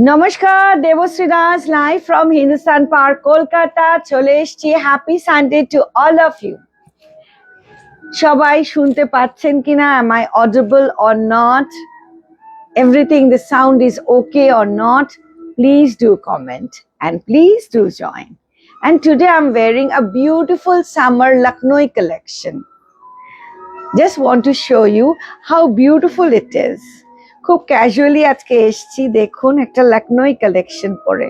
নমস্কার, Debashree Das live from Hindustan park Kolkata চলে এসেছি। Happy Sunday to all of you. সবাই শুনতে পাচ্ছেন কিনা? am I audible or not? Everything, the sound is okay or not? Please do comment and please do join. And today I'm wearing a beautiful summer Lucknow collection. Just want to show you how beautiful it is. খুব casually আজকে এসেছি, দেখুন একটা Lucknow collection পরে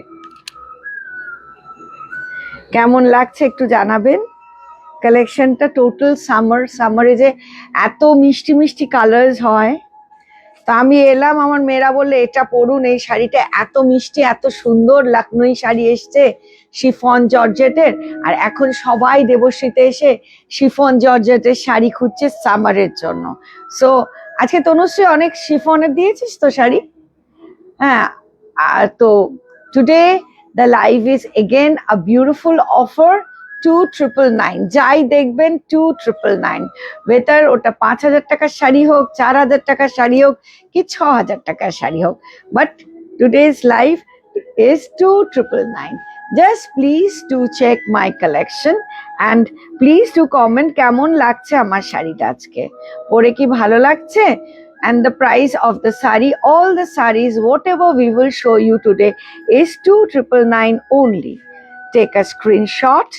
কেমন লাগছে একটু জানাবেন। কালেকশনটা টোটাল সামারে যে এত মিষ্টি মিষ্টি কালার্স হয়, তা আমি এলাম, আমার মেয়েরা বললে এটা পরুন, এই শাড়িটা এত মিষ্টি এত সুন্দর লখনৌ শাড়ি এসছে শিফন জর্জেটের। আর এখন সবাই দেবশ্রীতে এসে শিফন জর্জেটের শাড়ি খুঁজছে সামারের জন্য। সো আজকে তনুশ্রী অনেক শিফনের দিয়েছিস তো শাড়ি। হ্যাঁ, আর তো today the live is again a beautiful offer 2999। যাই দেখবেন 2999, বেটার ওটা 5000 টাকার শাড়ি হোক, 4000 টাকার শাড়ি হোক কি 6000 টাকার শাড়ি হোক, but today's live is 2999. Just please do check my collection and please do comment কেমন লাগছে আমার শাড়িটা আজকে পরে, কি ভালো লাগছে। And the price of the sari, all the saris whatever we will show you today is 2999 only. Take a screenshot,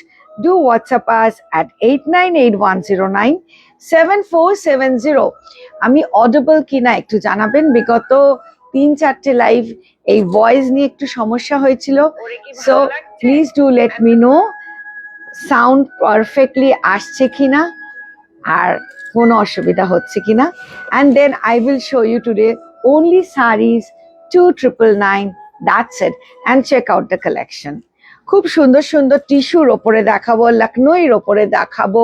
do WhatsApp us at 8981097470. আমি অডিবল কিনা একটু জানাবেন, বিগত 3-4টে লাইভ এই ভয়েস নিয়ে একটু সমস্যা হয়েছিল। So please do let me know sound perfectly আসছে কিনা আর কোনো অসুবিধা হচ্ছে কিনা। And then I will show you today only sarees 2999. That's it. And check out the collection. খুব সুন্দর সুন্দর টিস্যুর ওপরে দেখাবো, লখনৌর ওপরে দেখাবো,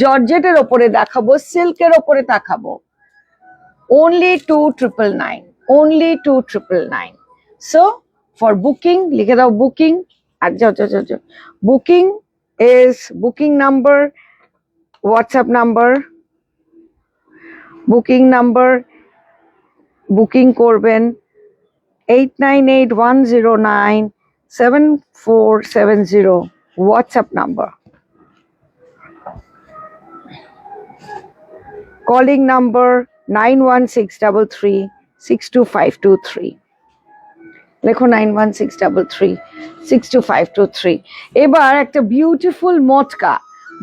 জর্জেটের ওপরে দেখাবো, সিল্কের ওপরে দেখাবো। Only 2999. Only 2999. So for booking, লিখে দাও বুকিং। আর যাও, booking is booking number, WhatsApp number, booking number, booking করবেন 8981097470, WhatsApp number. Calling number 9163362523. লেখো 9163362523। এবার একটা বিউটিফুল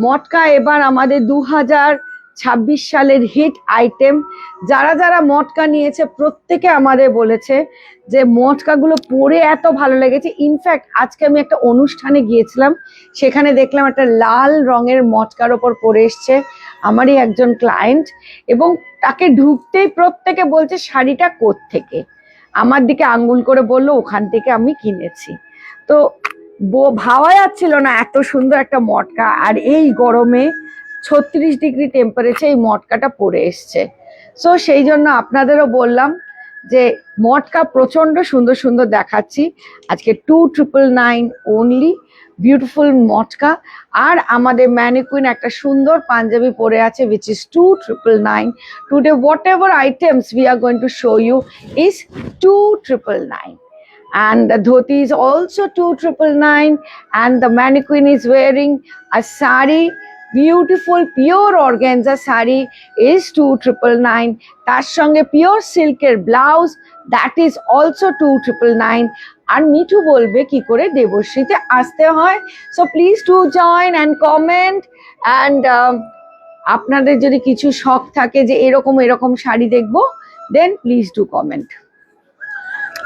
মটকা এবার আমাদের 2026 সালের হিট আইটেম। যারা যারা মটকা নিয়েছে প্রত্যেকে আমাদের বলেছে যে মটকাগুলো পরে এত ভালো লেগেছে। ইনফ্যাক্ট আজকে আমি একটা অনুষ্ঠানে গিয়েছিলাম, সেখানে দেখলাম একটা লাল রঙের মটকার ওপর পরে এসছে আমারই একজন ক্লায়েন্ট, এবং তাকে ঢুকতেই প্রত্যেকে বলছে শাড়িটা কোত্থেকে, আমার দিকে আঙ্গুল করে বললো ওখান থেকে আমি কিনেছি। তো ভাবা যাচ্ছিল না এত সুন্দর একটা মটকা, আর এই গরমে 36 ডিগ্রি টেম্পারেচার এই মটকাটা পরে এসছে। সো সেই জন্য আপনাদেরও বললাম যে মটকা প্রচন্ড সুন্দর সুন্দর দেখাচ্ছি আজকে। 2999 অনলি, বিউটিফুল মটকা। আর আমাদের ম্যানিকুইন একটা সুন্দর পাঞ্জাবি পরে আছে which is 2999. Today whatever items we are going to show you is 2999. And the dhoti is also 2999, and the mannequin is wearing a sari, beautiful pure organza sari is 2999. তার সঙ্গে pure সিল্কের blouse, that is also 2999. আর মিঠু বলবে কি করে দেবশ্রীতে আসতে হয়। So please to join and comment. And আপনাদের যদি কিছু শখ থাকে যে এরকম শাড়ি দেখবো, দেন প্লিজ ডু কমেন্ট।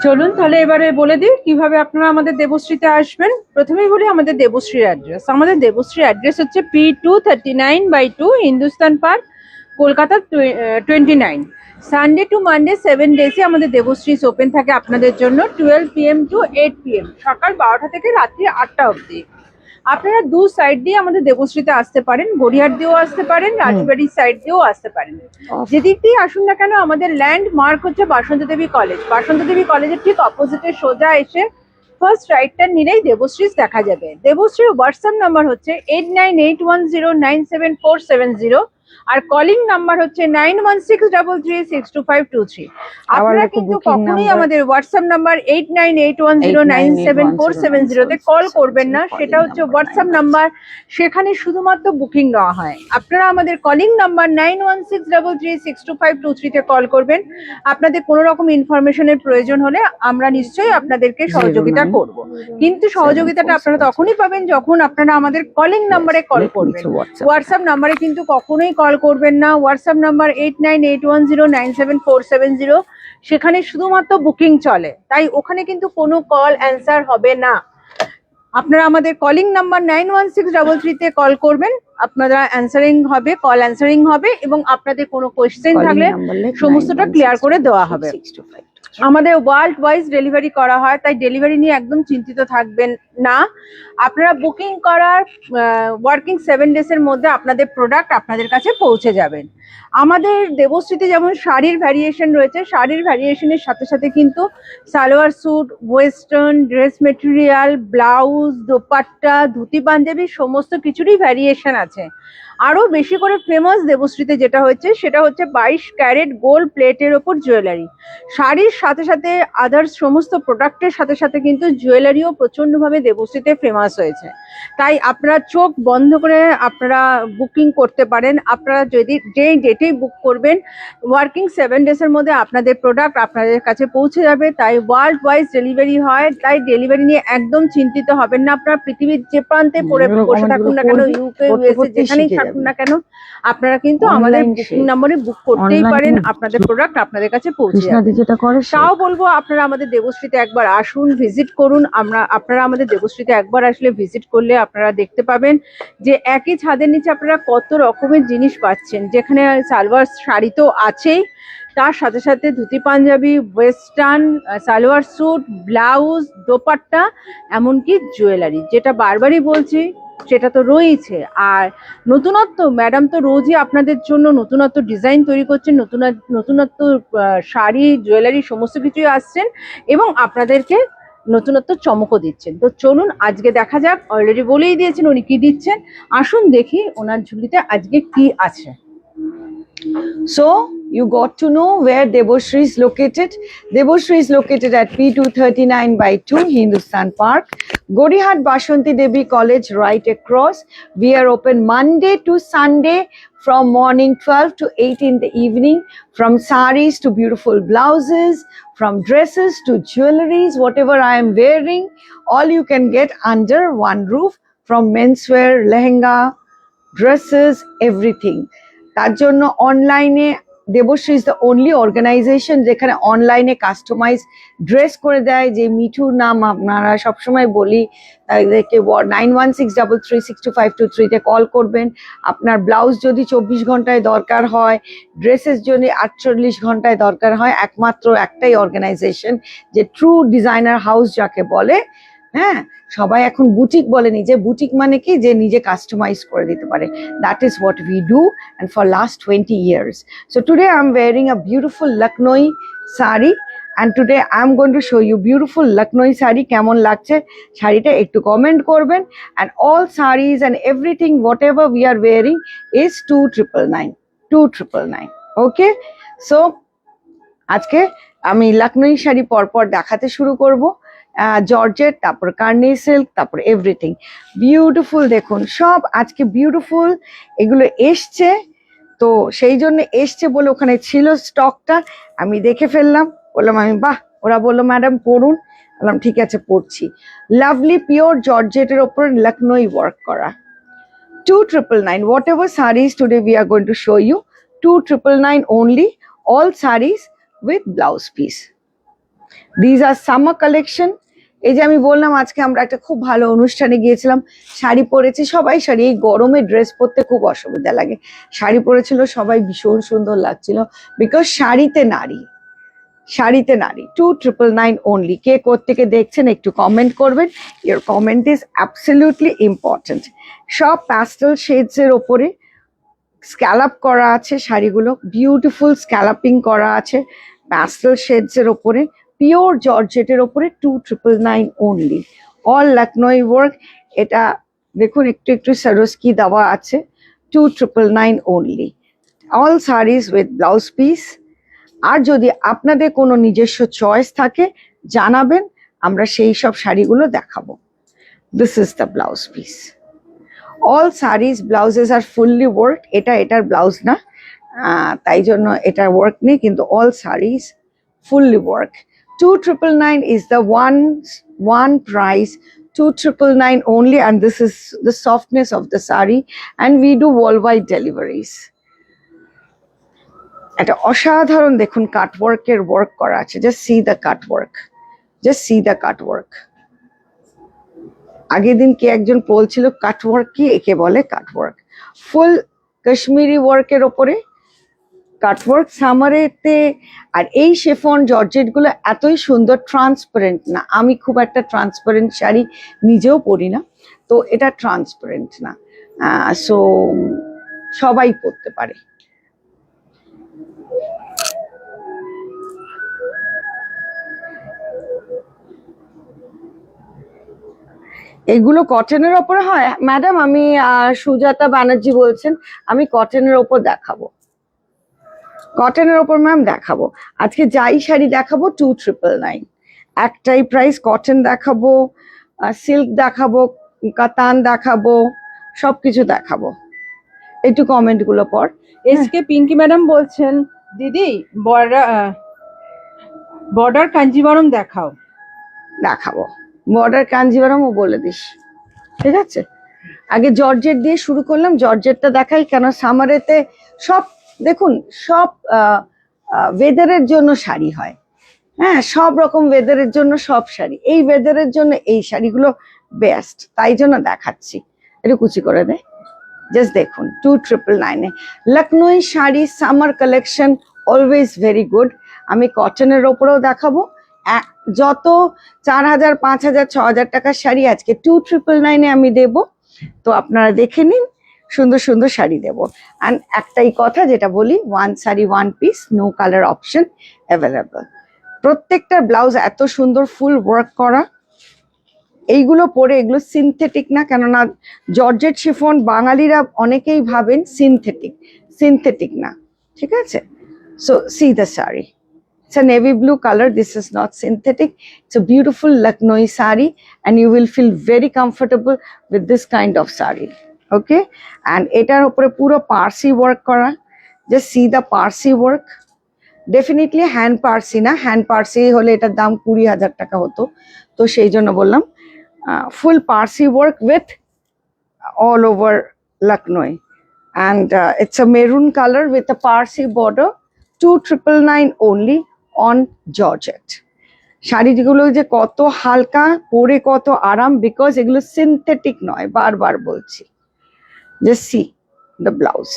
চলুন তাহলে এবারে বলে দিই কিভাবে আপনারা আমাদের দেবশ্রীতে আসবেন। প্রথমেই বলি আমাদের দেবশ্রীর অ্যাড্রেস। আমাদের দেবশ্রীর অ্যাড্রেস হচ্ছে P239/2 Hindustan park, Kolkata 29। Sunday to Monday 7 ডেজে আমাদের দেবশ্রী ওপেন থাকে আপনাদের জন্য 12 PM to 8 PM, সকাল 12টা থেকে রাত্রি 8টা অবধি। আপনারা দু সাইড দিয়ে আমাদের দেবশ্রীতে আসতে পারেন, গড়িয়াহাট দিয়েও আসতে পারেন, রাজবাড়ির সাইড দিয়েও আসতে পারেন। যেদিক দিয়ে আসুন না কেন আমাদের ল্যান্ড মার্ক হচ্ছে বাসন্ত দেবী কলেজ। বাসন্ত দেবী কলেজের ঠিক অপোজিটে সোজা এসে ফার্স্ট রাইটটা নিলেই দেবশ্রী দেখা যাবে। দেবশ্রীর হোয়াটসঅ্যাপ নাম্বার হচ্ছে 8981097470, আর কলিং নাম্বার হচ্ছে 9163362523। আবার আপনারা দেখো কিন্তু booking কখনোই number। আমাদের হোয়াটসঅ্যাপ নাম্বার 8981097470 তে কল করবেন না, সেটা হচ্ছে হোয়াটসঅ্যাপ নাম্বার, সেখানে শুধুমাত্র বুকিং নেওয়া হয়। আপনারা আমাদের কলিং নাম্বার 9163362523 তে কল করবেন। আপনাদের কোনো রকম ইনফরমেশনের প্রয়োজন হলে আমরা নিশ্চয়ই আপনাদেরকে সহযোগিতা করব, কিন্তু সহযোগিতাটা আপনারা তখনই পাবেন যখন আপনারা আমাদের কলিং নাম্বারে কল করবেন। হোয়াটসঅ্যাপ নাম্বারে কিন্তু কখনোই কল করবেন না। হোয়াটসঅ্যাপ নাম্বার 8981097470, সেখানে শুধুমাত্র বুকিং চলে, তাই ওখানে কিন্তু কোনো কল অ্যান্সার হবে না। আপনারা আমাদের কলিং নাম্বার 916333 তে কল করবেন, আপনারা অ্যান্সারিং হবে, কল অ্যান্সারিং হবে এবং আপনাদের কোনো কোয়েশ্চেন থাকলে সমস্তটা ক্লিয়ার করে দেওয়া হবে। আমাদের ওয়ার্ল্ড ওয়াইজ ডেলিভারি করা হয়, তাই ডেলিভারি নিয়ে একদম চিন্তিত থাকবেন না। আপনারা বুকিং করার ওয়ার্কিং 7 ডেজের মধ্যে আপনাদের প্রোডাক্ট আপনাদের কাছে পৌঁছে যাবেন। আমাদের দেবশ্রীতে যেমন শাড়ির ভ্যারিয়েশন রয়েছে, শাড়ির ভ্যারিয়েশনের সাথে সাথে কিন্তু salwar suit, western dress material, blouse, dupatta, dhoti panjabi সমস্ত কিছুরই ভ্যারিয়েশন আছে। আরো বেশি করে ফেমাস দেবশ্রীতে যেটা হচ্ছে সেটা হচ্ছে 22 ক্যারেট গোল্ড প্লেটের ওপর জুয়েলারি। শাড়ির সাথে সাথে আদার্স সমস্ত প্রোডাক্টের সাথে সাথে কিন্তু জুয়েলারিও প্রচন্ডভাবে দেবশ্রীতে ফেমাস হয়েছে। তাই আপনারা চোখ বন্ধ করে আপনারা বুকিং করতে পারেন। আপনারা যদি যেই ডেটেই বুক করবেন, ওয়ার্কিং 7 ডেজের মধ্যে আপনাদের প্রোডাক্ট আপনাদের কাছে পৌঁছে যাবে। তাই ওয়ার্ল্ড ওয়াইজ ডেলিভারি হয়, তাই ডেলিভারি নিয়ে একদম চিন্তিত হবেন না। আপনারা পৃথিবীর যে প্রান্তে বসে থাকুন না কেন, ইউকে, ইউএসএ, যেখানেই থাকুন না কেন, আপনারা কিন্তু আমাদের বুকিং নম্বরে বুক করতেই পারেন, আপনাদের প্রোডাক্ট আপনাদের কাছে পৌঁছে যাবে। তাও বলবো আপনারা আমাদের দেবশ্রীতে একবার আসুন, ভিজিট করুন। আপনারা আমাদের দেবশ্রীতে একবার আসলে ভিজিট করলে আপনারা দেখতে পাবেন যে একই ছাদের নিচে আপনারা কত রকমের জিনিস পাচ্ছেন, যেখানে সালোয়ার শাড়ি তো আছেই, তার সাথে সাথে dhoti panjabi, western, salwar suit, blouse, dupatta, এমনকি জুয়েলারি, যেটা বারবারই বলছি সেটা তো রয়েছে। আর নতুনত্ব, ম্যাডাম তো রোজই আপনাদের জন্য নতুনত্ব ডিজাইন তৈরি করছেন, নতুনত্ব শাড়ি, জুয়েলারি সমস্ত কিছুই আসছেন এবং আপনাদেরকে নতুনত্ব চমকও দিচ্ছেন। তো চলুন আজকে দেখা যাক, অলরেডি বলেই দিয়েছেন উনি কি দিচ্ছেন, আসুন দেখি ওনার ঝুলিতে আজকে কি আছে। So you got to know where Deboshri is located. Deboshri is located at P239/2 Hindustan Park, Gorihat Bashanti Devi College, right across. We are open Monday to Sunday from morning 12 to 8 in the evening, from saris to beautiful blouses, from dresses to jewelries, whatever I am wearing, all you can get under one roof, from menswear, lehenga, dresses, everything. তার জন্য অনলাইনে Debashree is the only organisation যেখানে অনলাইনে customise dress করে দেয়। যে মিঠুর নাম আপনারা সবসময় বলি, তাদেরকে 9163362523 তে কল করবেন। আপনার ব্লাউজ যদি 24 ঘন্টায় দরকার হয়, ড্রেসের জন্য 48 ঘন্টায় দরকার হয়, একমাত্র একটাই অর্গানাইজেশন যে ট্রু ডিজাইনার হাউস যাকে বলে। হ্যাঁ, সবাই এখন বুটিক বলে, নিজে বুটিক মানে কি, যে নিজে কাস্টমাইজ করে দিতে পারে। That is what we do, and for last 20 years. So today I'm wearing a beautiful Lucknowi sari, and today I'm going to show you beautiful Lucknowi sari. কেমন লাগছে শাড়িটা একটু কমেন্ট করবেন। And all saris and everything whatever we are wearing is 2999. Okay, so আজকে আমি লখনৌ শাড়ি পরপর দেখাতে শুরু করব। জর্জেট, তারপর কার্নি সিল্ক, তারপর এভরিথিং বিউটিফুল। দেখুন সব আজকে বিউটিফুল এগুলো এসছে, তো সেই জন্য এসছে বলে ওখানে ছিল স্টকটা, আমি দেখে ফেললাম, বললাম আমি বাহ, ওরা বললো ম্যাডাম পড়ুন, বললাম ঠিক আছে পড়ছি। লাভলি পিওর জর্জেটের ওপর লখনৌ ওয়ার্ক করা, 2999. Whatever sarees today we are going to show you, 2999 only, all sarees with blouse piece. These are summer collection. এই যে আমি বললাম আজকে আমরা একটা খুব ভালো অনুষ্ঠানে গিয়েছিলাম, শাড়ি পরেছি, সবাই শাড়ি, এই গরমে ড্রেস পরতে খুব অসুবিধা লাগে, শাড়ি পরেছিল সবাই, ভীষণ সুন্দর লাগছিল, বিকজ শাড়িতে নারী, শাড়িতে নারী। 2999 only. কে কোত্থেকে দেখছেন একটু কমেন্ট করবেন, your comment is absolutely important. সব প্যাস্টেল শেডস এর ওপরে স্ক্যালাপ করা আছে শাড়িগুলো, বিউটিফুল স্ক্যালাপিং করা আছে প্যাস্টেল শেডস এর ওপরে, পিওর জর্জেটের ওপরে, 2999 only, অল লখনৌ ওয়ার্ক। এটা দেখুন একটু একটু সরস্কি দেওয়া আছে, 2999 only. All sarees with blouse piece. আর যদি আপনাদের কোনো নিজস্ব চয়েস থাকে জানাবেন, আমরা সেই সব শাড়িগুলো দেখাবো। This is the blouse piece. All saris blouses are fully work. এটার ব্লাউজ না, তাই জন্য এটার ওয়ার্ক নেই, কিন্তু all saris fully work. 2999 is the one price, 2999 only, and this is the softness of the sari, and we do worldwide deliveries. এটা অসাধারণ, দেখুন কাটওয়ার্কের ওয়ার্ক করা আছে। Just see the cutwork, just see the cutwork. আগের দিন কে একজন বলছিল কাটওয়ার্ক কি, একে বলে কাটওয়ার্ক। ফুল কাশ্মীরি ওয়ার্কের ওপরে কাটওয়ার্ক সামারেতে। আর এই শেফন জর্জেট গুলো এতই সুন্দর, ট্রান্সপারেন্ট না। আমি খুব একটা ট্রান্সপারেন্ট শাড়ি নিজেও পরি না, তো এটা ট্রান্সপারেন্ট না, সো সবাই পরতে পারে। এগুলো কটনের ওপরে হয় ম্যাডাম? আমি সুজাতা ব্যানার্জি বলছেন, আমি কটনের ওপর দেখাবো, কটনের ওপর ম্যাম দেখাবো। আজকে যাই শাড়ি দেখাবো 2999, একটাই প্রাইস। কটন দেখাবো, সিল্ক দেখাবো, কাতান দেখাবো, সবকিছু দেখাবো। একটু কমেন্ট গুলো পর। এসকে পিঙ্কি ম্যাডাম বলছেন দিদি বর্ডার কাঞ্জিবরম দেখাও। দেখাবো বর্ডার কাঞ্জিভারমও বলে দিস, ঠিক আছে? আগে জর্জেট দিয়ে শুরু করলাম, জর্জেটটা দেখাই, কেন সামারেতে সব দেখুন, সব ওয়েদারের জন্য শাড়ি হয়। হ্যাঁ, সব রকম ওয়েদারের জন্য সব শাড়ি, এই ওয়েদারের জন্য এই শাড়িগুলো বেস্ট, তাই জন্য দেখাচ্ছি। একটু কুচি করে দে, জাস্ট দেখুন 2999-এ Lucknow sari summer collection, always very good. আমি কটনের ওপরেও দেখাবো। যত 4000, 5000, 6000 টাকার শাড়ি আজকে 2999-এ আমি দেব, তো আপনারা দেখে নিন। সুন্দর সুন্দর শাড়ি দেবো। অ্যান্ড একটাই কথা যেটা বলি, one sari one piece, no colour option available. প্রত্যেকটা ব্লাউজ এত সুন্দর ফুল ওয়ার্ক করা। এইগুলো পরে, এগুলো সিনথেটিক না, কেননা জর্জেট শিফন বাঙালিরা অনেকেই ভাবেন সিনথেটিক, সিনথেটিক না, ঠিক আছে? So C the sari, it's a navy blue color. This is not synthetic. It's a beautiful Lucknow sari, and you will feel very comfortable with this kind of sari. Okay, and etar opore puro Parsi work kora. Just see the Parsi work. Definitely hand Parsi na, hand Parsi hole etar dam 20,000 টাকা হতো, তো সেই জন্য বললাম full Parsi work with all over Lucknow, and it's a maroon color with a Parsi border. 2999 only on Georgette. শাড়িগুলো যে কত হালকা, পরে কত আরাম, বিকজ এগুলো সিনথেটিক নয়, বারবার বলছি। Just see the blouse.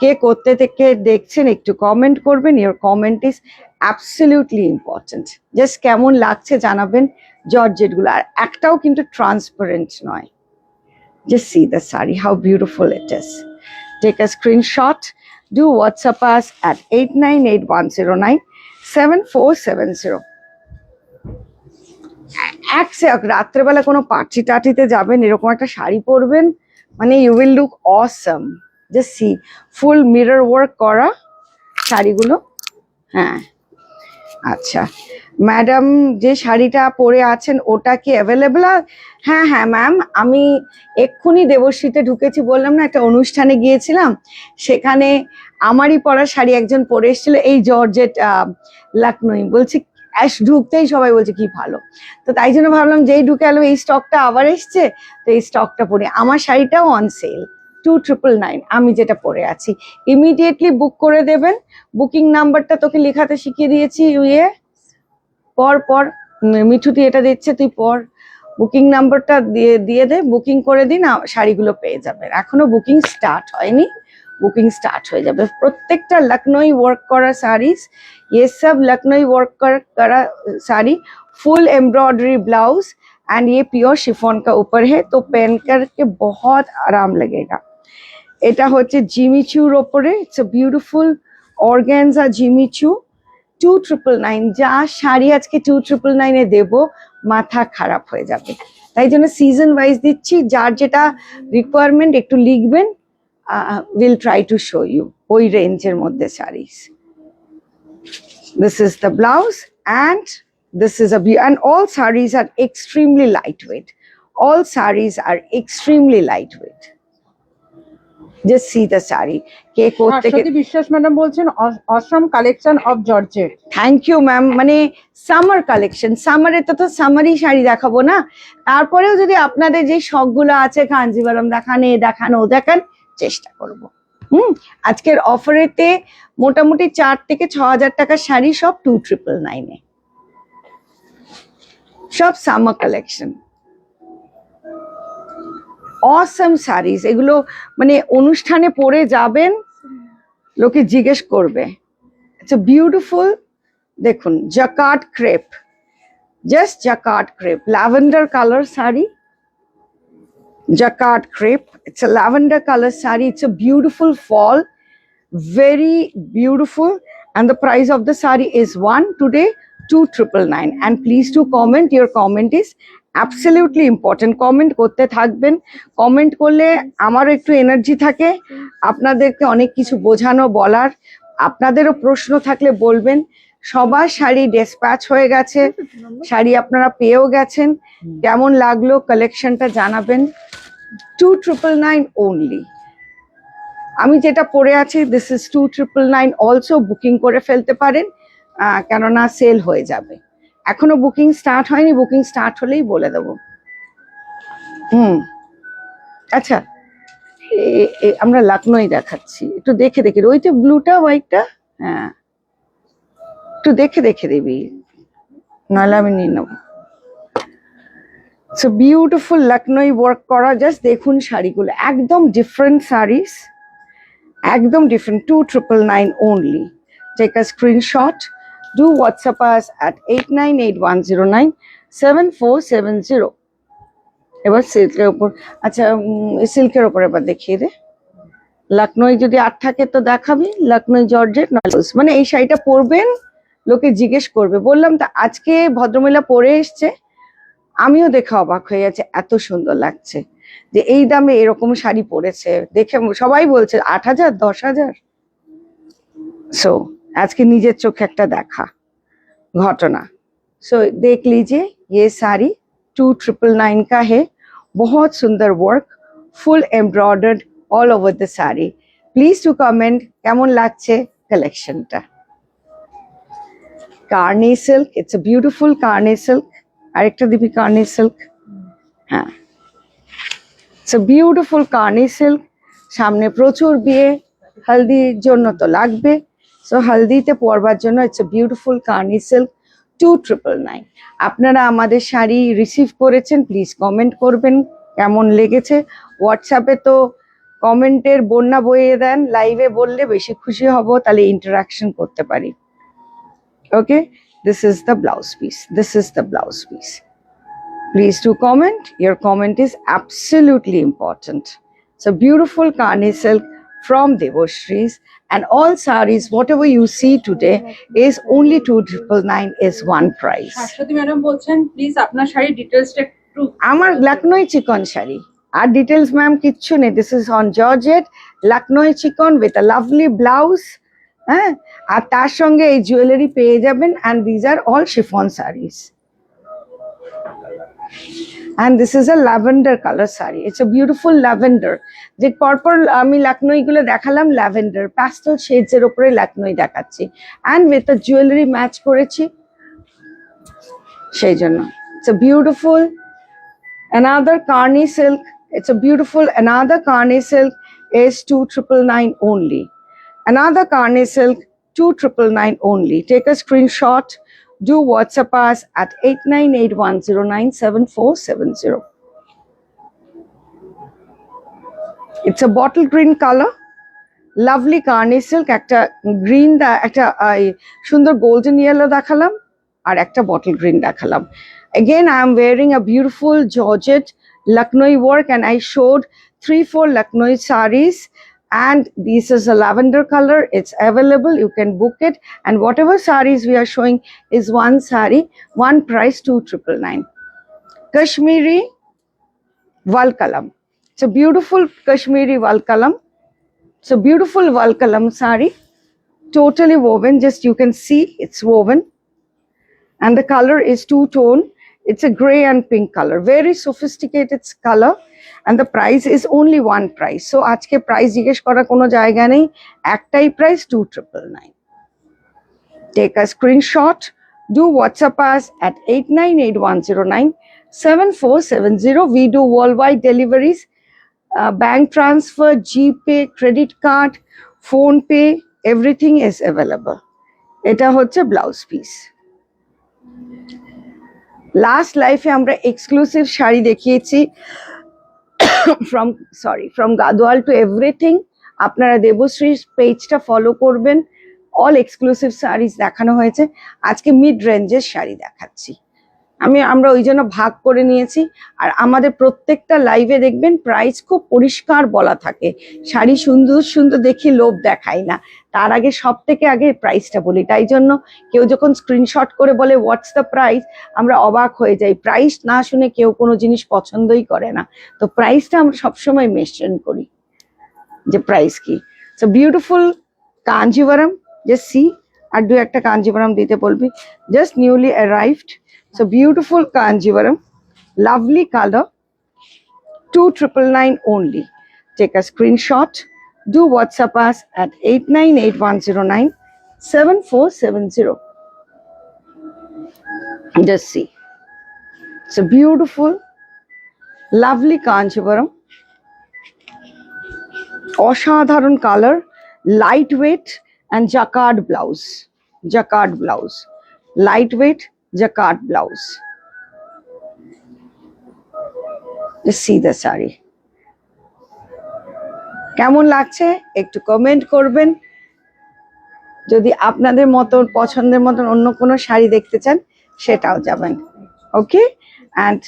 কে করতে থেকে দেখছেন একটু কমেন্ট করবেন, your comment is absolutely important. Just কেমন লাগছে জানাবেন জর্জেট গুলো, আর একটাও কিন্তু ট্রান্সপারেন্ট নয়। Just see the sari, how beautiful it is. Take a screenshot, do WhatsApp us at 8981097470. রাত্রেবেলা কোনো পার্টি টাটিতে যাবেন, এরকম একটা শাড়ি পরবেন, মানে you will look awesome. Just see, full mirror work করা শাড়িগুলো। হ্যাঁ, আচ্ছা ম্যাডাম, যে শাড়িটা পরে আছেন ওটা কি অ্যাভেলেবল? হ্যাঁ হ্যাঁ ম্যাম, আমি এক্ষুনি দেবশ্রীতে ঢুকেছি, বললাম না একটা অনুষ্ঠানে গিয়েছিলাম, সেখানে আমারই পরা শাড়ি একজন পরে এসেছিল, এই জর্জেট লখনৌ। বলছি ঢুকতেই সবাই বলছে কি ভালো, তো তাই জন্য ভাবলাম যেই ঢুকে এলো এই স্টকটা আবার এসছে, তো এই স্টকটা পরে। আমার শাড়িটাও অন সেল 2999, আমি যেটা পরে আছি। ইমিডিয়েটলি বুক করে দেবেন। বুকিং নাম্বারটা তোকে লেখাতে শিখিয়ে দিয়েছি, ইয়ে পর মিঠুতি এটা দিচ্ছে, তুই পর। বুকিং নাম্বারটা দিয়ে দে, বুকিং করে দিন, শাড়িগুলো পেয়ে যাবেন। এখনো বুকিং স্টার্ট হয়নি, বুকিং স্টার্ট হয়ে যাবে। প্রত্যেকটা লখনৌ ওয়ার্ক করা শাড়িজ, ये सब लखनऊ वर्क करा sari, full embroidery blouse, and ये प्योर शिफॉन का ऊपर है, तो पहन करके बहुत आराम लगेगा। এটা হচ্ছে জিমিচুর ওপরে, it's a beautiful organza Jimmy Choo. 2999, যা শাড়ি আজকে 2999-এ দেব, মাথা খারাপ হয়ে যাবে। তাই জন্য সিজন ওয়াইজ দিচ্ছি, যার যেটা রিকোয়ারমেন্ট একটু লিখবেন, will try to show you. ওই রেঞ্জের মধ্যে saris. This is the blouse and this is and all sarees are extremely lightweight. All sarees are extremely lightweight. Just see the saree. Shashwati Biswas madam বলছেন awesome collection of georgette. Thank you ma'am. মানে summer collection, সামারে তো summery sari দেখাবো না, তারপরেও যদি আপনাদের যে শখগুলো আছে কাঞ্জিভারম দেখান, এ দেখান, ও দেখান, চেষ্টা করব। আজকের অফারেতে মোটামুটি 4 থেকে 6,000 টাকার শাড়ি, সব 2,999 সব সামার কালেকশন। অসম শাড়িজ, এগুলো মানে অনুষ্ঠানে পরে যাবেন, লোকে জিজ্ঞেস করবে। ইটস আ বিউটিফুল, দেখুন jacquard crepe, just jacquard crepe, lavender colour sari, jacquard crepe. It's a lavender color saree. It's a beautiful fall, very beautiful, and the price of the saree is 1 today 2,999. And please do comment. Your comment is absolutely important. Comment করতে থাকবেন, comment করলে আমারও একটু energy থাকে আপনাদেরকে অনেক কিছু বোঝানো বলার। আপনাদেরও প্রশ্ন থাকলে বলবেন। সবার শাড়ি ডিসপ্যাচ হয়ে গেছে, শাড়ি আপনারা পেয়েও গেছেন। কেমন লাগলো কালেকশনটা জানাবেন। 2,999 only। আমি যেটা পরে আছি, দিস ইজ 2,999 অলসো। বুকিং করে ফেলতে পারেন, কেননা সেল হয়ে যাবে। এখনো বুকিং স্টার্ট হয়নি, বুকিং স্টার্ট হলেই বলে দেবো। আচ্ছা, আমরা লখনৌ দেখাচ্ছি, একটু দেখে দেখে। ওইটা ব্লুটা হোয়াইটটা, হ্যাঁ একটু দেখে দেখে দিবি, নাহলে আমি নিয়ে নেবো। সো বিউটিফুল লখনৌ ওয়ার্ক করা, জাস্ট দেখুন শাড়িগুলো, একদম ডিফারেন্ট শাড়িস, একদম different. 2,999 only. Take a screenshot. Do WhatsApp us at 8981097470. এবার সিল্কের উপর, আচ্ছা সিল্কের উপর এবার দেখিয়ে দে। লখনৌ যদি 8 থাকে তো দেখাবি, লখনৌ জর্জেট। মানে এই শাড়িটা পরবেন, লোকে জিজ্ঞেস করবে। বললাম তো আজকে ভদ্রমহিলা পরে এসছে, আমিও দেখে অবাক হয়ে যাচ্ছে, এত সুন্দর লাগছে যে এই দামে এরকম শাড়ি পরেছে। দেখে সবাই বলছে 8,000 10,000। সো আজকে নিজের চোখে একটা দেখা ঘটনা। सो देख लीजिए, ये साड़ी 2,999 का है। बहुत सुंदर work, full embroidered all over the sari. Please to comment কেমন লাগছে কালেকশনটা। Karni silk, it's a beautiful Carney silk. আরেকটা দিবি কার্নি সিল্ক, হ্যাঁ it's a beautiful Carney silk. সামনে প্রচুর বিয়ে, হলদির জন্য তো লাগবে, সো হলদিতে পরবার জন্য it's a beautiful Carney silk 2,999। আপনারা আমাদের শাড়ি রিসিভ করেছেন, প্লিজ কমেন্ট করবেন কেমন লেগেছে। হোয়াটসঅ্যাপে তো কমেন্টের বন্যা বইয়ে দেন, লাইভে বললে বেশি খুশি হব, তাহলে ইন্টারাকশন করতে পারি। Okay, this is the blouse piece, this is the blouse piece. Please to comment, your comment is absolutely important. So beautiful Carney silk from Devashrees, and all sarees whatever you see today is only 2,999 is one price. Shashwati madam বলছেন please আপনার শাড়ির ডিটেইলসটা একটু। আমার লখনৌ চিকন শাড়ি, আর details ma'am কিচ্ছু নেই। This is on georgette Lucknow চিকন with a lovely blouse, হ্যাঁ, আর তার সঙ্গে এই জুয়েলারি পেয়ে যাবেন। And these are all chiffon series. And this is a lavender color saree. It's a beautiful lavender. যে পরপর আমি লখনৌ গুলো দেখালাম, ল্যাভেন্ডার প্যাস্টেল শেডস এর উপরে লখনৌ দেখাচ্ছি, and with a jewelry match করেছি সেই জন্য। It's a beautiful another Carni silk. It's a beautiful another Carni silk is 2,999 only. Another Carni silk 2,999 only. Take a screenshot. Do WhatsApp us at 8981097470. It's a bottle green color, lovely Carni silk. একটা green, একটা সুন্দর golden yellow দেখালাম, আর একটা bottle green দেখালাম। Again, I am wearing a beautiful Georgette Lucknow work, and I showed 3-4 Lucknow sarees. And this is a lavender color. It's available, you can book it. And whatever sarees we are showing is one saree, one price, 2,999. Kashmiri Valkalam. It's a beautiful Kashmiri Valkalam. So beautiful Valkalam sari, totally woven. Just you can see it's woven, and the color is two-tone. It's a gray and pink color, very sophisticated color, and the price is only one price. So আজকে price জিজ্ঞেস করার কোনো জায়গা নেই, একটাই price 2999. Take a screenshot, do WhatsApp us at 8981097470. We do worldwide deliveries, bank transfer, GPay, credit card, phone pay, everything is available. এটা হচ্ছে blouse piece. Last লাইফে আমরা এক্সক্লুসিভ শাড়ি দেখিয়েছি from গাদোয়াল টু এভরিথিং। আপনারা দেবশ্রী পেজটা ফলো করবেন, অল এক্সক্লুসিভ শাড়িজ দেখানো হয়েছে। আজকে মিড রেঞ্জের শাড়ি দেখাচ্ছি আমরা ওই জন্য ভাগ করে নিয়েছি। আর আমাদের প্রত্যেকটা লাইভে দেখবেন প্রাইস খুব পরিষ্কার বলা থাকে, শাড়ি সুন্দর সুন্দর দেখি লোভ দেখাই না, তার আগে সব থেকে আগে প্রাইসটা বলি। তাই জন্য কেউ যখন স্ক্রিনশট করে বলে হোয়াটস দ্য প্রাইস, আমরা অবাক হয়ে যাই। প্রাইস না শুনে কেউ কোনো জিনিস পছন্দই করে না, তো প্রাইসটা আমরা সবসময় মেনশন করি যে প্রাইস কি। So beautiful Kanjivaram, just see. আর দু একটা কাঞ্জিভারাম দিতে বলবি, just newly arrived. So beautiful Kanjivaram, lovely color, 2999 only. Take a screenshot, do WhatsApp us at 8981097470. Just see. It's a beautiful, lovely Kanjivaram. অসাধারণ color, lightweight and jacquard blouse. Jacquard blouse, lightweight. Jacquard blouse. Just see the saree. কেমন লাগছে একটু comment করবেন। যদি আপনাদের মতো পছন্দের মতন অন্য কোনো শাড়ি দেখতে চান সেটাও যাবেন, ওকে। অ্যান্ড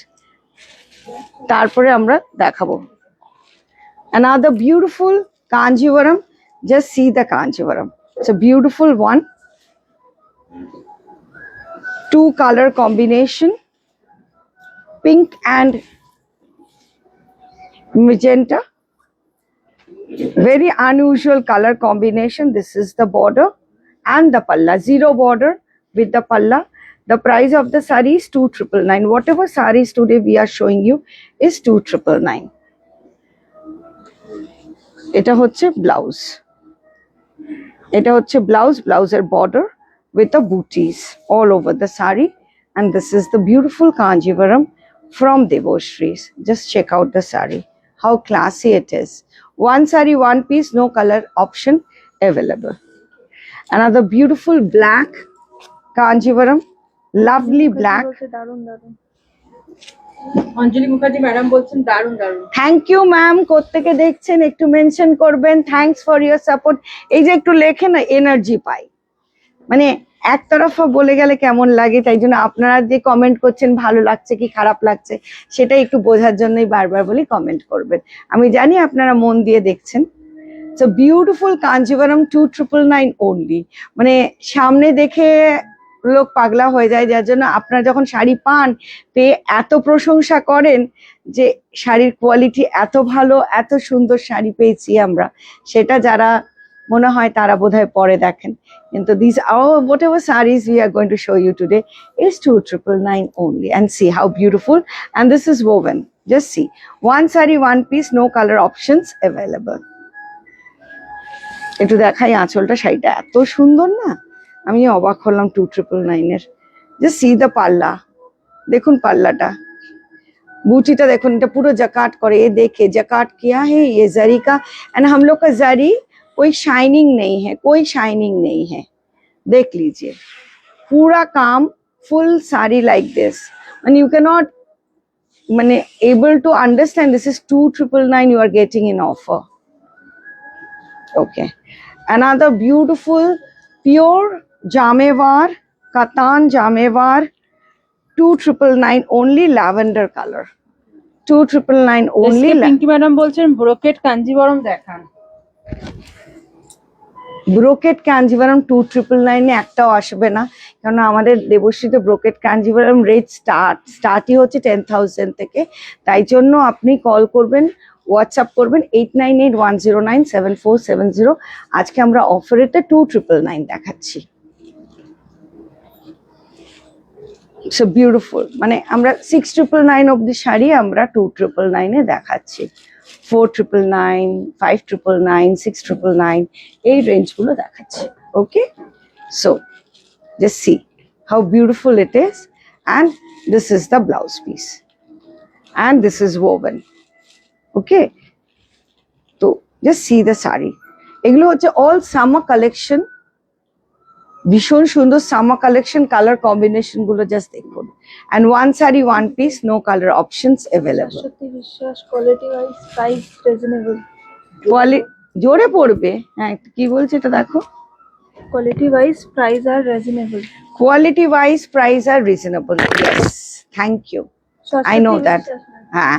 তারপরে আমরা দেখাবো another beautiful Kanjivaram. Just see the Kanjivaram. It's a beautiful one. Two color combination, pink and magenta, very unusual color combination. This is the border and the palla, zero border with the palla. The price of the saree is 2999. Whatever sarees today we are showing you is 2999. এটা হচ্ছে blouse, এটা হচ্ছে blouse, ব্লাউজের border with the booties all over the saree. And this is the beautiful Kanjivaram from Devashrees. Just check out the saree, how classy it is. One saree, one piece, no color option available. Another beautiful black Kanjivaram, lovely black. Anjali Mukherjee madam বলছেন দারুণ দারুণ। Thank you ma'am, কোত্থেকে দেখছেন একটু mention করবেন। Thanks for your support. এই যে একটু লেখে না, এনার্জি পাই, মানে একতরফা বলে গেলে কেমন লাগে, তাই জন্য আপনারা যে কমেন্ট করছেন ভালো লাগছে কি খারাপ লাগছে সেটা একটু বোঝার জন্যই বারবার বলি কমেন্ট করবেন। আমি জানি আপনারা মন দিয়ে দেখছেন। So beautiful Kanjivaram 2999 only. মানে সামনে দেখে লোক পাগলা হয়ে যায়, যার জন্য আপনারা যখন শাড়ি পান পেয়ে এত প্রশংসা করেন যে শাড়ির কোয়ালিটি এত ভালো, এত সুন্দর শাড়ি পেয়েছি আমরা, সেটা যারা মনে হয় তারা বোধহয় পরে দেখেন। কিন্তু these are whatever sarees we are going to show you today is 2999 only. And see how beautiful, and this is woven. Just see, one saree, one piece, no color options available. একটু দেখাই আঁচলটা, শাড়িটা এত সুন্দর না, আমি অবাক হলাম 2999 এর। জাস্ট সি দ্য পাল্লা, দেখুন পাল্লাটা, बूटीटा देखो এটা পুরো जकाट करे, ये देखे जकाट किया है ये जरी का। एंड हम लोग का जरी कोई शाइनिंग नहीं है, कोई शाइनिंग नहीं है, देख लीजिए पूरा काम full sari like this. And you can not माने able to understand this is 2999 you are getting in offer. Okay, another beautiful pure jamewar katan jamewar 2999 only, lavender color 2999 only. Pinki madam বলছেন ব্রোকেট কাঞ্জিবরম দেখান। Brocade Kanjivaram 2999 এ একটাও আসবে না, কারণ আমাদের দেবশ্রীতে brocade Kanjivaram rate স্টার্টই হচ্ছে 10,000 থেকে। তাই জন্য আপনি কল করবেন হোয়াটসঅ্যাপ করবেন 8981097470। আজকে আমরা অফারেতে 2999 দেখাচ্ছি। সো বিউটিফুল, মানে আমরা 6999 অব্দি শাড়ি আমরা 2999 দেখাচ্ছি, 4999, 5999, 6999 এই রেঞ্জগুলো দেখাচ্ছি। ওকে, so just see how beautiful it is, and this is the blouse piece and this is woven. Okay, so just see the saree. এগুলো হচ্ছে all summer collection, ভীষণ সুন্দর সামার কালেকশন, কালার কম্বিনেশন গুলো জাস্ট দেখুন। and one saree one piece, no color options available. Shashwati বিশ্বাস, quality wise price reasonable. জোরে পড়বে, হ্যাঁ কি বলছে এটা দেখো, quality wise price R reasonable. quality wise price are reasonable, yes, thank you, I know that. হ্যাঁ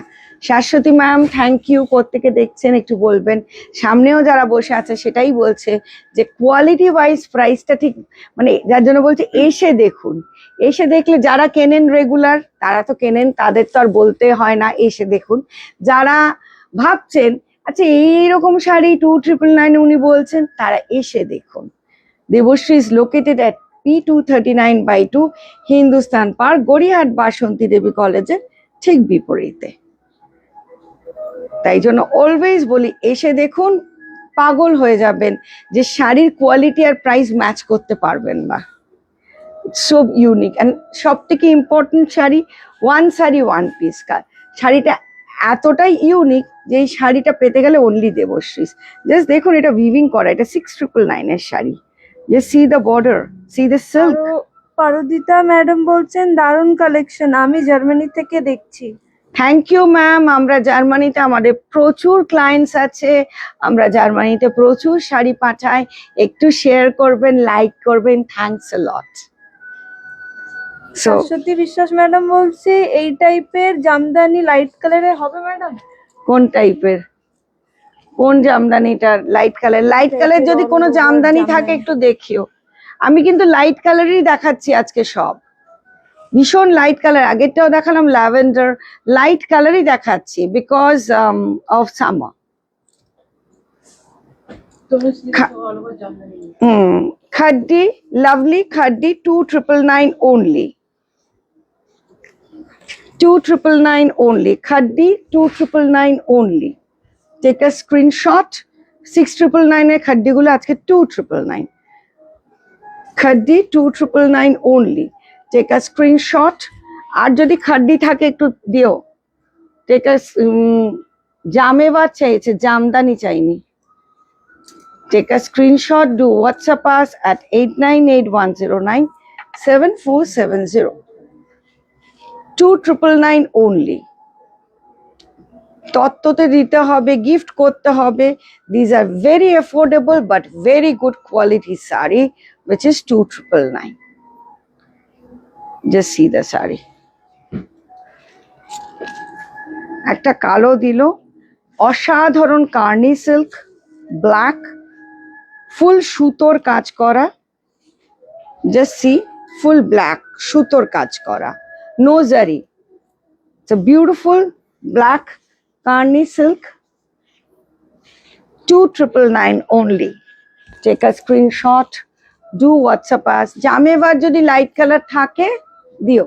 শাশ্বতী ম্যাম, থ্যাংক ইউ। কোত্থেকে দেখছেন একটু বলবেন। সামনেও যারা বসে আছে সেটাই বলছে যে কোয়ালিটি ওয়াইজ প্রাইসটা ঠিক, মানে যার জন্য বলছে এসে দেখুন। এসে দেখলে যারা কেনেন রেগুলার তারা তো কেনেন, তাদের তো আর বলতে হয় না, এসে দেখুন। যারা ভাবছেন আচ্ছা এইরকম শাড়ি 2999 উনি বলছেন, তারা এসে দেখুন। Devashree is located at P239/2 Hindustan park, Gariahat Basanti Devi কলেজের ঠিক বিপরীতে। তাই জন্য অলওয়েজ বলি এসে দেখুন, পাগল হয়ে যাবেন যে শাড়ির কোয়ালিটি আর প্রাইস ম্যাচ করতে পারবেন না। সো ইউনিক, অ্যান্ড সব থেকে important sari one sari one piece. শাড়িটা এতটাই ইউনিক যে এই শাড়িটা পেতে গেলে অনলি দেবশ্রী। জাস্ট দেখুন এটা উইভিং করা, এটা 6999 এর শাড়ি। Just see the border, see the silk. Pardita madam বলছেন দারুণ কালেকশন, আমি জার্মানি থেকে দেখছি। Thank you ma'am. আমরা জার্মানিতে, আমাদের প্রচুর ক্লায়েন্টস আছে, আমরা জার্মানিতে প্রচুর শাড়ি পাঠাই। একটু শেয়ার করবেন, লাইক করবেন, thanks a lot. So Shashwati Biswas madam বলছে এই টাইপের জামদানি লাইট কালারে হবে ম্যাডাম। কোন টাইপের, কোন জামদানিটার লাইট কালার? লাইট কালার যদি কোনো জামদানি থাকে একটু দেখিও। আমি কিন্তু লাইট কালারই দেখাচ্ছি আজকে সব, ভীষণ লাইট কালার। আগেরটাও দেখালাম ল্যাভেন্ডার, লাইট কালারই দেখাচ্ছি because of summer. খাড্ডি, lovely খাড্ডি 2999 only, 2999 only, খাড্ডি 2999 only. Take a screenshot, 6999 এর খাড্ডিগুলো আজকে 2999, খাড্ডি 2999 only. Take a screenshot, আর যদি খাড্ডি থাকে একটু দিও। Take a জামেবার চাইছে, জামদানি চাইনি। Take a screenshot, do WhatsApp us at 8981097470. 2999 only. তত্ত্বতে দিতে হবে, গিফট করতে হবে। These are very affordable but very good quality saree, which is 2999. Just see the saree. একটা কালো দিল, অসাধারণ কার্নি সিল্ক, ব্ল্যাক, ফুল সুতোর কাজ করা। জাস্ট সি, ফুল ব্ল্যাক সুতোর কাজ করা, নো জারি। It's a beautiful black Carney silk, 2999 only. Take a screenshot, do WhatsApp us. জামেবার যদি লাইট কালার থাকে দিও।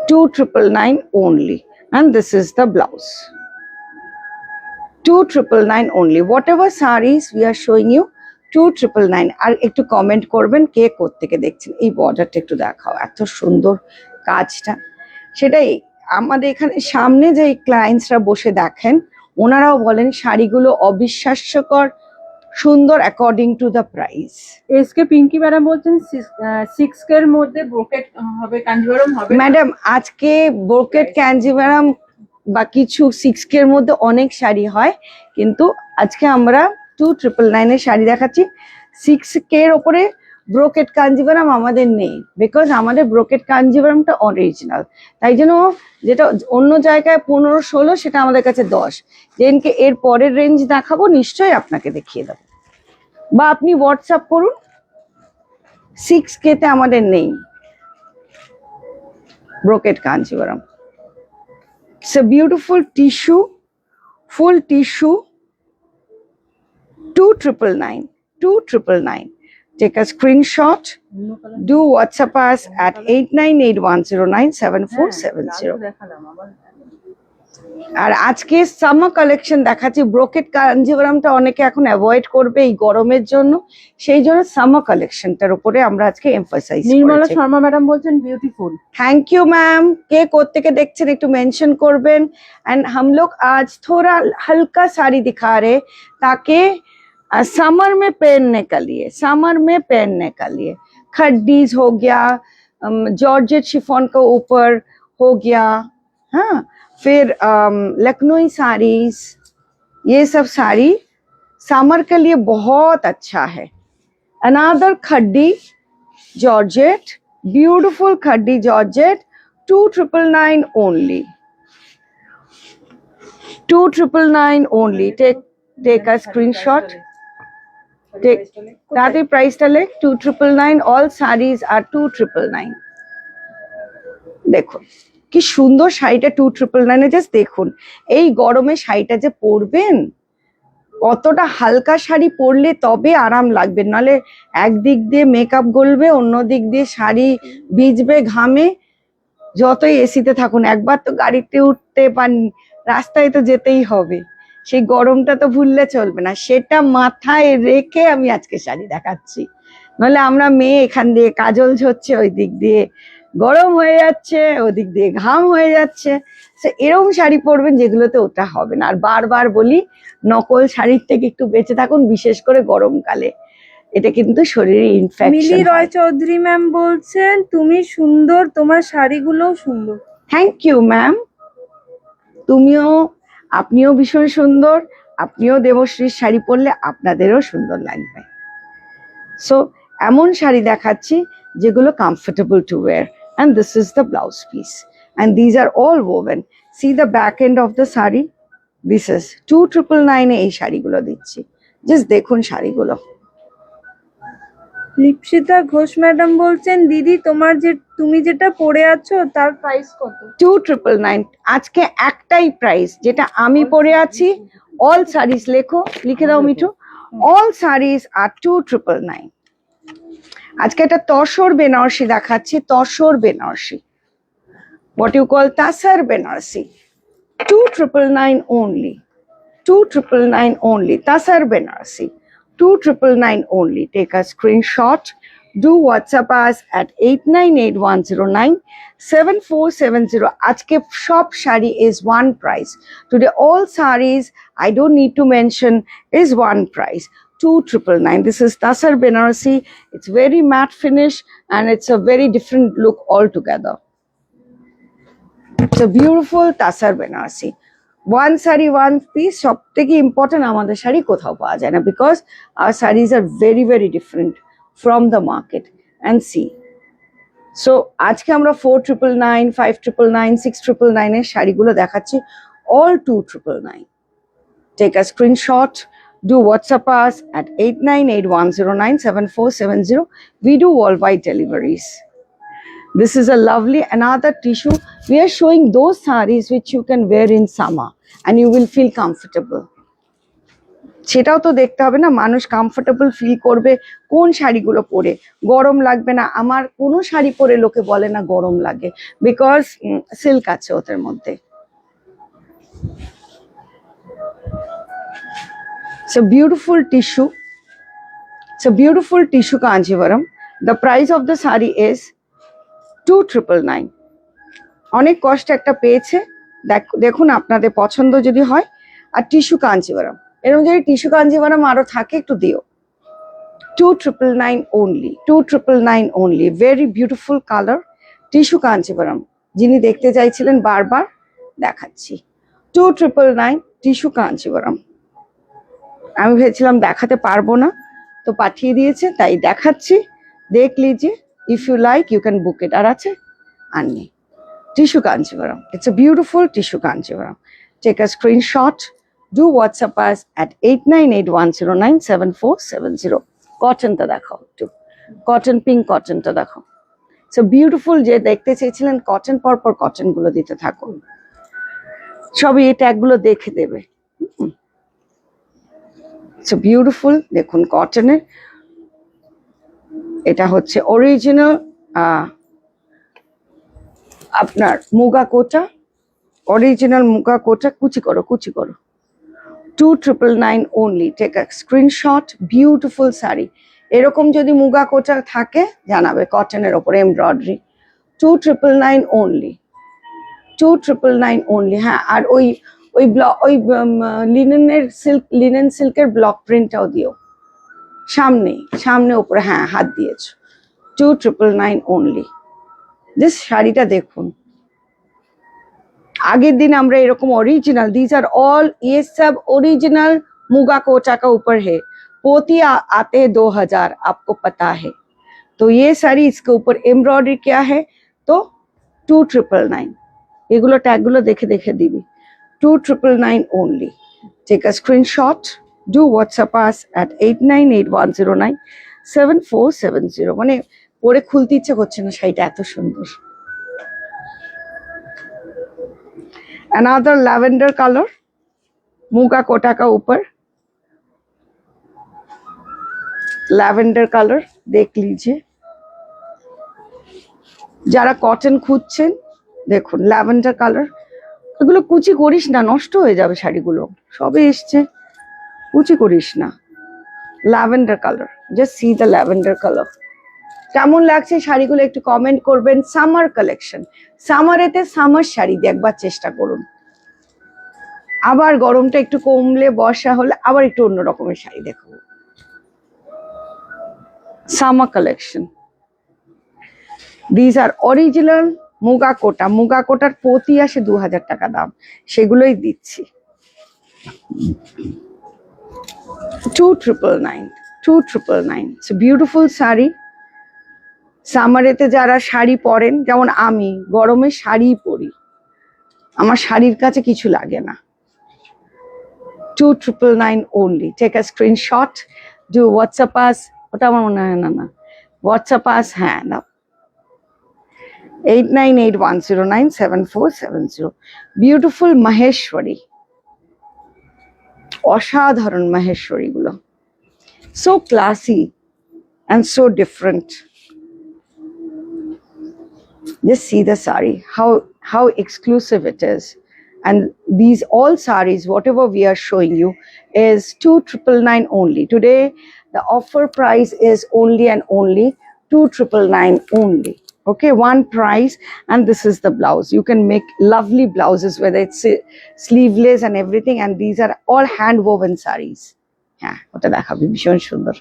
2999 only, and this is the blouse. 2999 only. Whatever sarees we are showing you, 2999. আর একটু comment করবেন কে কোত্থেকে দেখছেন। এই বর্ডারটা একটু দেখাও, এত সুন্দর কাজটা। সেটাই আমাদের এখানে সামনে যে ক্লায়েন্টসরা বসে দেখেন, ওনারাও বলেন শাড়িগুলো অবিশ্বাস্যকর সুন্দর according to the price. SK Pinki madam বলছেন 6K এর মধ্যে ব্রোকেট হবে, কাঞ্জিভারম হবে। ম্যাডাম আজকে ব্রোকেট ক্যাঞ্জিভারাম বা কিছু 6K এর মধ্যে অনেক শাড়ি হয়, কিন্তু আজকে আমরা 2999 এর শাড়ি দেখাচ্ছি। 6K এর ওপরে ব্রোকেট কাঞ্জিভারাম আমাদের নেই, বিকজ আমাদের ব্রোকেট কাঞ্জিভারামটা অরিজিনাল। তাই জন্য যেটা অন্য জায়গায় 15-16, সেটা আমাদের কাছে 10। যেদিনকে এর পরের রেঞ্জ দেখাবো নিশ্চয়ই আপনাকে দেখিয়ে দেবো, বা আপনি হোয়াটসঅ্যাপ করুন। 6K তে আমাদের নেই brocade Kanjivaram. It's a beautiful tissue, full tissue, 2999, 2999. Take a screenshot, do WhatsApp us at 8981097470. আর আজকে সামার কালেকশন দেখাচ্ছি। ব্রোকেট কাঞ্জিভারামটা অনেকে এখন অ্যাভয়েড করবে এই গরমের জন্য, সেই জন্য সামার কালেকশনটার উপরে আমরা আজকে এমফাসাইজ নির্মলা করেছি। শর্মা ম্যাডাম বলছেন বিউটিফুল। Thank you ma'am. के कोत्ते देखছেন একটু मेंशन করবেন। एंड हम लोग आज थोड़ा हल्का साड़ी दिखा रहे ताकि समर में पहनने के लिए, समर में पहनने के लिए खड्डीज हो गया, जॉर्जेट शिफॉन के ऊपर हो गया, हाँ, फिर लखनऊ साड़ीज, ये सब साड़ी समर के लिए बहुत अच्छा है। Another khaddi georgette, beautiful khaddi georgette, 2999 only, 2999 only. Take a screenshot, take that price tale 2999. all sarees are 2999. দেখুন কি সুন্দর শাড়িটা 2999 জাস্ট দেখুন। এই গরমে শাড়িটা যে পরবেন, কতটা হালকা শাড়ি পরলে তবে আরাম লাগবে, নালে একদিক দিয়ে মেকআপ গলবে, অন্য দিক দিয়ে শাড়ি ভিজবে ঘামে। যতই এসিতে থাকুন, একবার তো গাড়িতে উঠতে পারেন, রাস্তায় তো যেতেই হবে, সেই গরমটা তো ভুললে চলবে না। সেটা মাথায় রেখে আমি আজকে শাড়ি দেখাচ্ছি, নাহলে আমরা মেয়ে এখান দিয়ে কাজল ঝরছে, ওই দিক দিয়ে গরম হয়ে যাচ্ছে, ওদিক দিয়ে ঘাম হয়ে যাচ্ছে। এরকম শাড়ি পরবেন যেগুলোতে ওটা হবে না। আর বারবার বলি, নকল শাড়ির থেকে একটু বেঁচে থাকুন, বিশেষ করে গরমকালে, এটা কিন্তু শরীরে মিলি ইনফেকশন। রয় চৌধুরী ম্যাম বলছেন তুমি সুন্দর, তোমার শাড়িগুলোও সুন্দর। Thank you ma'am. তুমিও, আপনিও ভীষণ সুন্দর, আপনিও দেবশ্রীর শাড়ি পরলে আপনাদেরও সুন্দর লাগবে। সো এমন শাড়ি দেখাচ্ছি যেগুলো comfortable two wire, and this is the blouse piece, and these are all woven. See the back end of the saree, this is 2999 এ এই শাড়িগুলো দিচ্ছি। জাস্ট দেখুন শাড়িগুলো। লিপসিতা ঘোষ ম্যাডাম বলছেন দিদি তুমি যেটা পরে আছো তার প্রাইস কত? 2999 আজকে একটাই প্রাইস, যেটা আমি পরে আছি। অল সারিস লেখো, লিখে দাও মিঠু। অল সারিস আর 2999। আজকে একটা তসর বেনারসি দেখাচ্ছি, tussar Banarasi, what you call তাসার Banarasi, 2999 only, 2999 only, তাসার Banarasi, 2999 only. Take a screenshot, do WhatsApp us at 8981097470. আজকে সব sari is one price. Today all sarees, I don't need to mention, is one price, 2999. This is Tasar Benarsi. It's very matte finish and it's a very different look altogether. It's a beautiful Tasar Benarsi. One saree, one piece. সবথেকে important, আমাদের শাড়ি কোথাও পাওয়া যায় না, because our sarees are very very different from the market. And see, so আজকে আমরা 4999, 5999, 6999 এর শাড়িগুলো দেখাচ্ছি, all 2999. Take a screenshot, do WhatsApp us at 8981097470. We do worldwide deliveries. This is a lovely another tissue. We are showing those sarees which you can wear in summer and you will feel comfortable. সেটাও তো দেখতে হবে না, মানুষ comfortable feel করবে কোন শাড়িগুলো পরে, গরম লাগবে না। আমার কোনো শাড়ি পরে লোকে বলে না গরম লাগে, বিকজ সিল্ক আছে ওদের মধ্যে। It's a beautiful tissue. It's a beautiful tissue Kanjivaram. The price of the saree is 2999. অনেক কষ্ট একটা পেয়েছে, দেখুন আপনাদের পছন্দ যদি হয়। আর টিস্যু কাঞ্জিভারাম, এরকম যদি টিস্যু কাঞ্জিভারাম আরো থাকে একটু দিও। 2999 only, 2999 only. Very beautiful color, tissue Kanjivaram. যিনি দেখতে চাইছিলেন বারবার দেখাচ্ছি, 2999 টিস্যু কাঞ্জিভারাম। আমি ভেবেছিলাম দেখাতে পারবো না, তো পাঠিয়ে দিয়েছে তাই দেখাচ্ছি। দেখ লিজিয়ে, if you like you can book it. আর আছে আর নেই। Tissue Kanjivaram, it's a beautiful tissue Kanjivaram. Take a screenshot, do WhatsApp us at 8981097470. কটনটা দেখাও একটু, কটন পিঙ্ক কটনটা দেখাও। ইটস এ বিউটিফুল, যে দেখতে চেয়েছিলেন কটন, পরপর কটন গুলো দিতে থাকুন। সবই এই ট্যাগগুলো দেখে দেবে। সো বিউটিফুল, দেখুন কটনের, এটা হচ্ছে অরিজিনাল আপনার মুগা কোটা, অরিজিনাল মুগা কোটা। কুচি করো, কুচি করো। 2999 only. Take a screenshot. Beautiful sari. এরকম যদি মুগা কোটা থাকে জানাবে, কটনের ওপরে এমব্রয়ডারি। 2999 only. 2999 only। হ্যাঁ, আর ওই ওই ব্লক, ওই লিনেন সিল্কের ব্লক প্রিন্টটাও দিও সামনে, সামনে ওপরে, হ্যাঁ হাত দিয়েছো। 2999 only। জাস্ট শাড়িটা দেখুন। আগের দিন আমরা এরকম ओरिजिनल, दीज आर ऑल, ये सब ओरिजिनल मुगा कोटा का ऊपर है। पोती आते हैं 2000, आपको पता है। तो ये सारी इसके ऊपर एम्ब्रॉयडरी क्या है, तो 2999। এগুলো ট্যাগগুলো দেখে দেখে দিবি। 2999 only। Take a screenshot, do WhatsApp us at 8981097470। মানে পরে খুলতে ইচ্ছে করছে না, শাড়িটা এত সুন্দর। Another lavender color, muga Kota का ऊपर ল্যাভেন্ডার কালার, দেখ লিজিয়ে। যারা কটন খুঁজছেন দেখুন ল্যাভেন্ডার কালার। এগুলো কুচি করিস না, নষ্ট হয়ে যাবে শাড়িগুলো, সবে এসছে, কুচি করিস না। Lavender colour, just see the lavender colour. কেমন লাগছে শাড়িগুলো একটু কমেন্ট করবেন। সামার কালেকশন, সামারেতে সামার শাড়ি দেখবার চেষ্টা করুন। আবার গরমটা একটু কমলে, বর্ষা হলে আবার একটু অন্য রকমের শাড়ি দেখাবো। Summer collection, these are original muga kota. Muga কোটার পতি আসে 2000 টাকা দাম, সেগুলোই দিচ্ছি। 2999, 2999। বিউটিফুল শাড়ি। সামারেতে যারা শাড়ি পরেন, যেমন আমি গরমে শাড়ি পরি, আমার শাড়ির কাছে কিছু লাগে না। 2999 only. Take a screenshot, do WhatsApp us. ওটা আমার মনে হয় না, না WhatsApp us, হ্যাঁ না, 8981097470। বিউটিফুল মাহেশ্বরী, অসাধারণ মাহেশ্বরী গুলো, so classy and so different. Just see the sari, how exclusive it is. And these all saris, whatever we are showing you, is 2999 only. Today the offer price is only and only 2999 only. Okay, one price, and this is the blouse. You can make lovely blouses, whether it's sleeveless and everything, and these are all hand woven saris. Yeah, ota dekhabi bishon sundor.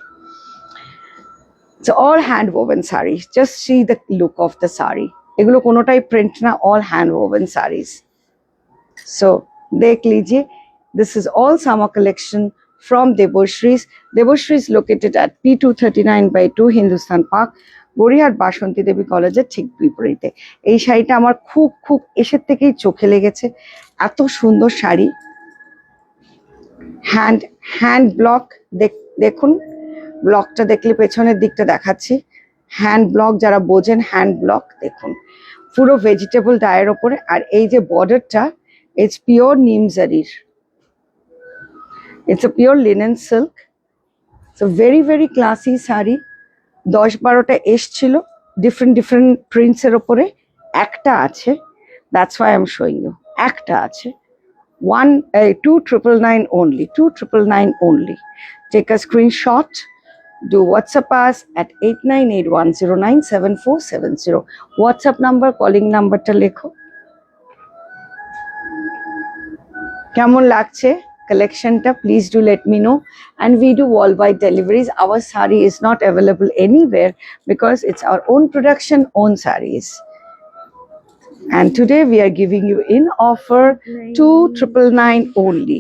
So all hand woven saris. Just see the look of the sari. এগুলো কোনোটাই print না, all hand woven saris. So dekh lijiye, this is all summer collection from Debashrees. Debashrees located at P239/2 Hindustan Park, Gariahat Basanti Devi কলেজের ঠিক বিপরীতে। এই শাড়িটা আমার খুব খুব এসের থেকেই চোখে লেগেছে, এত সুন্দর শাড়ি। হ্যান্ড ব্লক, দেখুন ব্লকটা দেখলে পেছনের দিকটা দেখাচ্ছি। হ্যান্ড ব্লক, যারা বোঝেন হ্যান্ড ব্লক, দেখুন পুরো ভেজিটেবল ডায়ের ওপরে। আর এই যে বর্ডারটা, ইটস পিওর নিম জারির, it's a pure linen silk. So very very classy sari. 10-12টা এসছিল ডিফারেন্ট প্রিন্টসের ওপরে, একটা আছে, that's why I am showing you. একটা আছে, 2999 only, 2999 only. Take a screenshot, do WhatsApp us at 8981097470. WhatsApp number, calling numberটা লেখো। কেমন লাগছে collectionটা, please do let me know. And we do worldwide deliveries. Our sari is not available anywhere because it's our own production, own saris. And today we are giving you in offer 2999 only.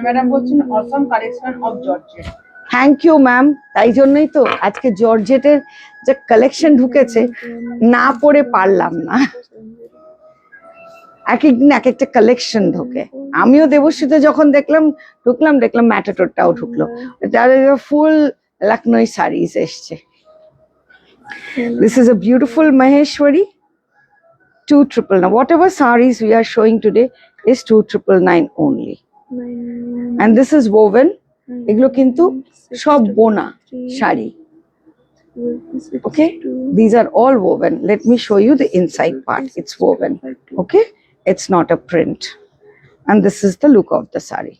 Madam বলছেন awesome collection of georgette. Thank you ma'am. তাই জন্যই তো আজকে জর্জেটের যে collection ঢুকেছে, না পড়ে পারলাম না। এক একদিন এক একটা কালেকশন ঢোকে। আমিও দেবশ্রীতে যখন ঢুকলাম ম্যাটাটোরটাও ঢুকলো, ফুল লখনৌ সারিজ এসছে। This is a beautiful Maheshwari, 2999. Whatever saris we are showing today, is 2999 only. And this is woven. এগুলো কিন্তু সব বোনা sari. Okay, these are all woven. Let me show you the inside part. It's woven. Okay, it's not a print. And this is the look of the sari.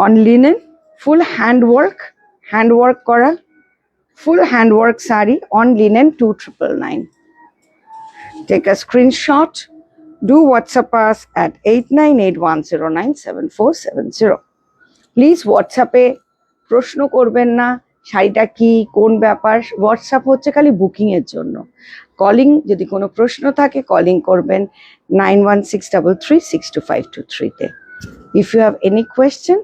On linen, full handwork kora, full handwork sari on linen 2999. Take a screenshot. Do WhatsApp us at 8981097470. Please WhatsApp এ প্রশ্ন করবেন না শাড়িটা কি কোন ব্যাপার। WhatsApp হচ্ছে খালি booking এর জন্য। কলিং যদি কোনো প্রশ্ন থাকে কলিং করবেন 9163362523 তে। If you have any question,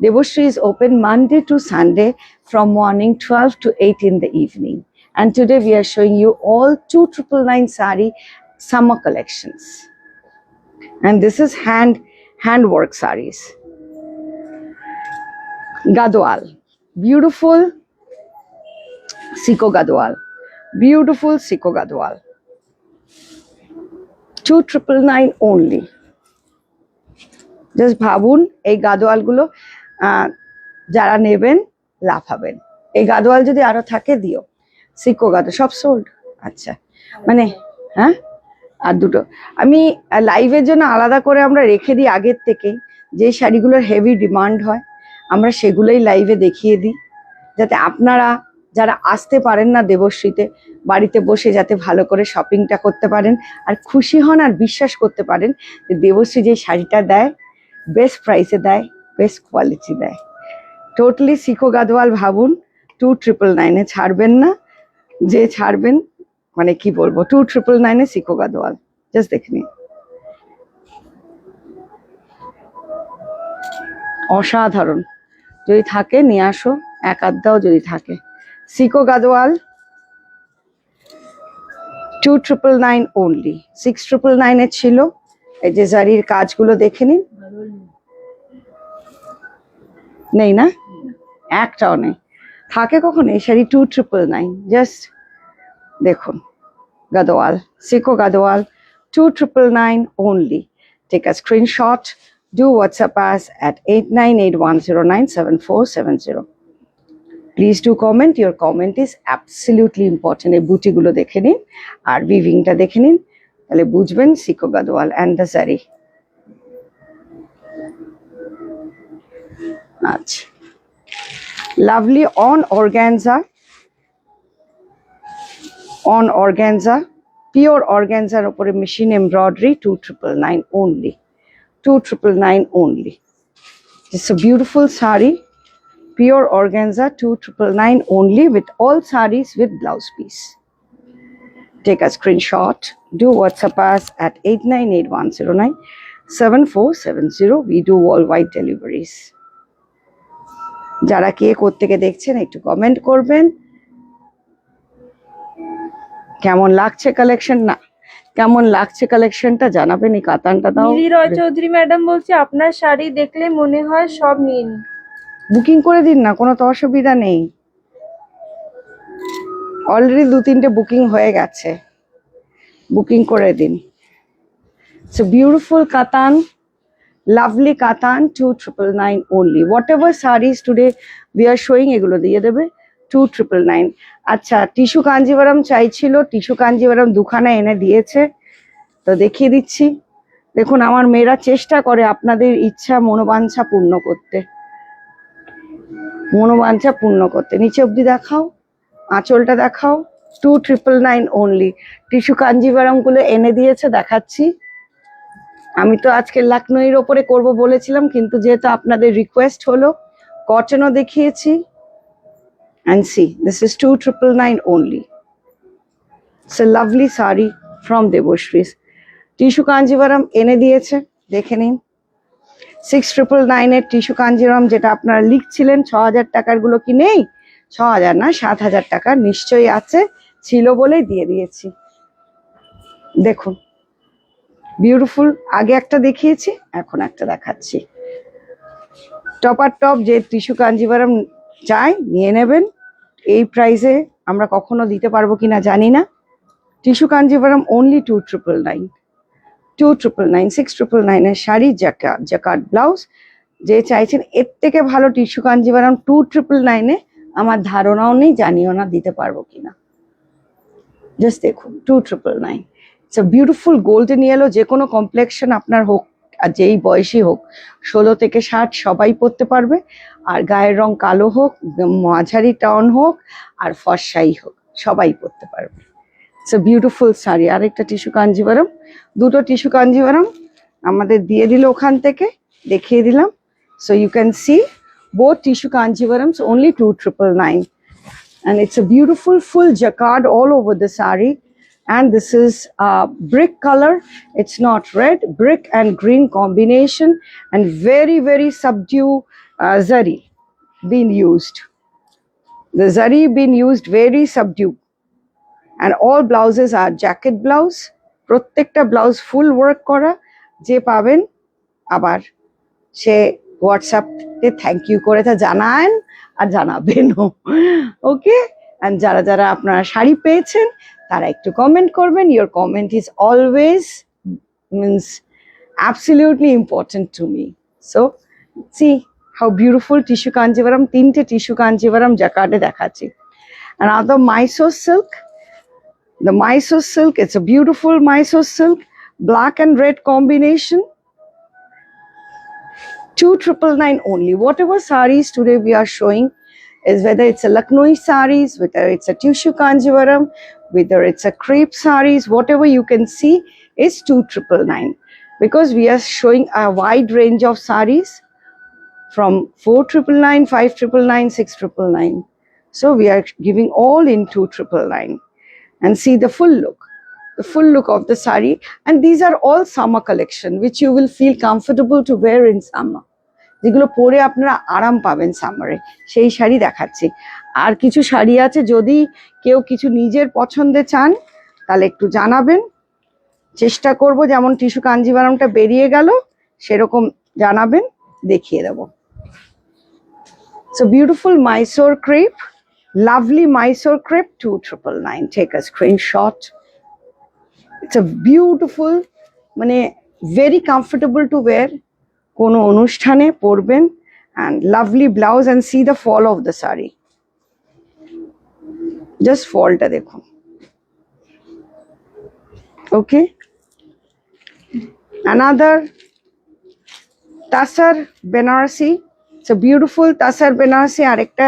Debashree is open Monday to Sunday from morning 12 to 8 in the evening. And today we are showing you all 2999 sari summer collections. And this is handwork saris. Gadwal, beautiful Siko Gadwal, beautiful Siko Gadwal, 2999 only. Just ভাবুন এই গাদোয়াল গুলো যারা নেবেন লাফাবেন। এই গাদোয়াল যদি আরো থাকে দিও। সিকো গাদো সব সোল্ড। আচ্ছা মানে হ্যাঁ আর দুটো আমি লাইভের জন্য আলাদা করে আমরা রেখে দিই আগের থেকে, যে শাড়িগুলোর হেভি ডিমান্ড হয় আমরা সেগুলোই লাইভে দেখিয়ে দিই, যাতে আপনারা যারা আসতে পারেন না দেবশ্রীতে বাড়িতে বসে যাতে ভালো করে শপিংটা করতে পারেন আর খুশি হন আর বিশ্বাস করতে পারেন যে দেবশ্রী যে শাড়িটা দেয় বেস্ট প্রাইসে দেয়, বেস্ট কোয়ালিটি দেয়। টোটালি সিকো গাদওয়াল ভাবুন 2999 এ ছাড়বেন না, যে ছাড়বেন মানে কি বলবো 2999 এ সিকো গাদওয়াল। জাস্ট দেখে নিন, অসাধারণ। যদি থাকে নিয়ে আসো, এক আধটাও যদি থাকে। সিকো গাদওয়াল 2999 only, 6999 এ ছিল। এই যে জারির কাজগুলো দেখে নিন, নেই না একটাও নেই। থাকে কখন এই শাড়ি 2999, জাস্ট দেখুন Gadwal সিকো Gadwal 2999 only. Take a screenshot, do WhatsApp us at 8981097470. Please do comment. Your comment is absolutely important. এই বুটিগুলো দেখে নিন আর উইভিংটা দেখে নিন, তাহলে বুঝবেন সিকো গাদওয়াল and the zari. আচ্ছা, lovely on organza, pure organzaর উপরে machine embroidery 2999 only, 2999 only. It's a beautiful sari, pure organza 2999 only, with all saris with blouse piece. Take a screenshot, do WhatsApp us at 8981097470. We do worldwide deliveries. যারা কে কোত্থেকে দেখছেন একটু comment করবেন, কেমন লাগছে collection, না কেমন লাগছে কালেকশনটা জানাবেন। এই কাতানটা দাও। মিলি রয় চৌধুরী ম্যাডাম বলছে আপনার শাড়ি দেখলে মনে হয় সব নিন, বুকিং করে দিন না, কোনো তো অসুবিধা নেই। অলরেডি 2-3টে বুকিং হয়ে গেছে, বুকিং করে দিন। সো বিউটিফুল কাতান, lovely katan 2999 only. Whatever sarees today we are showing এগুলো দিয়ে দেবে 2999. আচ্ছা, টিস্যু কাঞ্জিভারাম চাইছিল, টিস্যু কাঞ্জিভারাম দুখানা এনে দিয়েছে, তো দেখিয়ে দিচ্ছি। দেখুন আমার মেয়েরা চেষ্টা করে আপনাদের ইচ্ছা মনোবাঞ্ছা পূর্ণ করতে, মনোবাঞ্ছা পূর্ণ করতে। নিচে অবধি দেখাও, আঁচলটা দেখাও, 2999 only. টিস্যু কাঞ্জিভারাম গুলো এনে দিয়েছে, দেখাচ্ছি। আমি তো আজকে লাকনোইয়ের ওপরে করব বলেছিলাম, কিন্তু যেহেতু আপনাদের রিকোয়েস্ট হলো কটনও দেখিয়েছি। And see, this is 2999 only. It's a lovely sari from Debashree. Tissue Kanjivaram এনে দিয়েছে, দেখে নিন। 6999 এর টিস্যু কাঞ্জিভারাম, যেটা আপনারা লিখছিলেন 6000 টাকার গুলো কি নেই, 6000 না 7000 টাকা নিশ্চয়ই আছে, ছিল বলেই দিয়ে দিয়েছি। দেখুন বিউটিফুল, আগে একটা দেখিয়েছি এখন একটা দেখাচ্ছি। টপার টপ যে টিস্যু কাঞ্জিভারাম চাই নিয়ে নেবেন। এই প্রাইসে আমরা কখনো দিতে পারবো কিনা জানি না, টিস্যু কাঞ্জিভারাম অনলি 2,999, 2,999, 6,999 এর শাড়ি, জ্যাকার্ড ব্লাউজ। যে চাইছেন এর থেকে ভালো টিস্যু কাঞ্জিভারাম 2,999 এ আমার ধারণাও নেই, জানিও না দিতে পারবো কিনা। জাস্ট দেখুন 2,999। It's a beautiful golden yellow. যে কোনো কমপ্লেকশন আপনার হোক আর যেই বয়সী হোক, 16 থেকে 60 সবাই পরতে পারবে। আর গায়ের রং কালো হোক, মাঝারি টাউন হোক আর ফর্সাই হোক, সবাই পরতে পারবে। It's a beautiful sari. আরেকটা টিস্যু কাঞ্জিভারাম, দুটো টিস্যু কাঞ্জিভারাম আমাদের দিয়ে দিল ওখান থেকে, দেখিয়ে দিলাম। So you can see both tissue Kanjivarams only 2,999, and it's a beautiful full jacquard all over the saree. And this is brick color. It's not red, brick and green combination, and very very subdued zari being used. The zari being used very subdued, and all blouses are jacket blouse. প্রত্যেকটা blouse ফুল work করা। যে পাবেন আবার সে হোয়াটসঅ্যাপে thank you করে তা জানান আর জানাবেনও। ওকে, and যারা যারা আপনারা শাড়ি পেয়েছেন তারা একটু কমেন্ট করবেন। Your comment is always means absolutely important to me. So C how beautiful tissue Kanjivaram, তিনটে টিস্যু কাঞ্জিভারাম জ্যাকার্ডে দেখাচ্ছি। And other Mysore silk, the Mysore silk, it's a beautiful Mysore silk, black and red combination, 2,999 only. Whatever sarees today we are showing is whether it's a Lucknowi sarees, whether it's a tissue kanjivaram, whether it's a crepe sarees, whatever you can see is 2,999, because we are showing a wide range of sarees from 4,999, 5,999, 6,999. So we are giving all in 2,999, and see the full look of the saree. And these are all summer collection which you will feel comfortable to wear in summer, যেগুলো পরে আপনারা আরাম পাবেন সামারে, সেই শাড়ি দেখাচ্ছি। আর কিছু শাড়ি আছে, যদি কেউ কিছু নিজের পছন্দে চান তাহলে একটু জানাবেন, চেষ্টা করব যেমন টিস্যু কাঞ্জিভারামটা বেরিয়ে গেল সেরকম জানাবেন, দেখিয়ে দেব। So beautiful Mysore crepe, lovely Mysore crepe, 2,999. Take a screenshot. It's a beautiful, মানে very comfortable to wear, কোনো অনুষ্ঠানে পরবেন, and lovely blouse, and see the fall of the saree. Just fallটা দেখুন। Okay, another Tasar Banarasi. It's a beautiful Tasar Banarasi, আরেকটা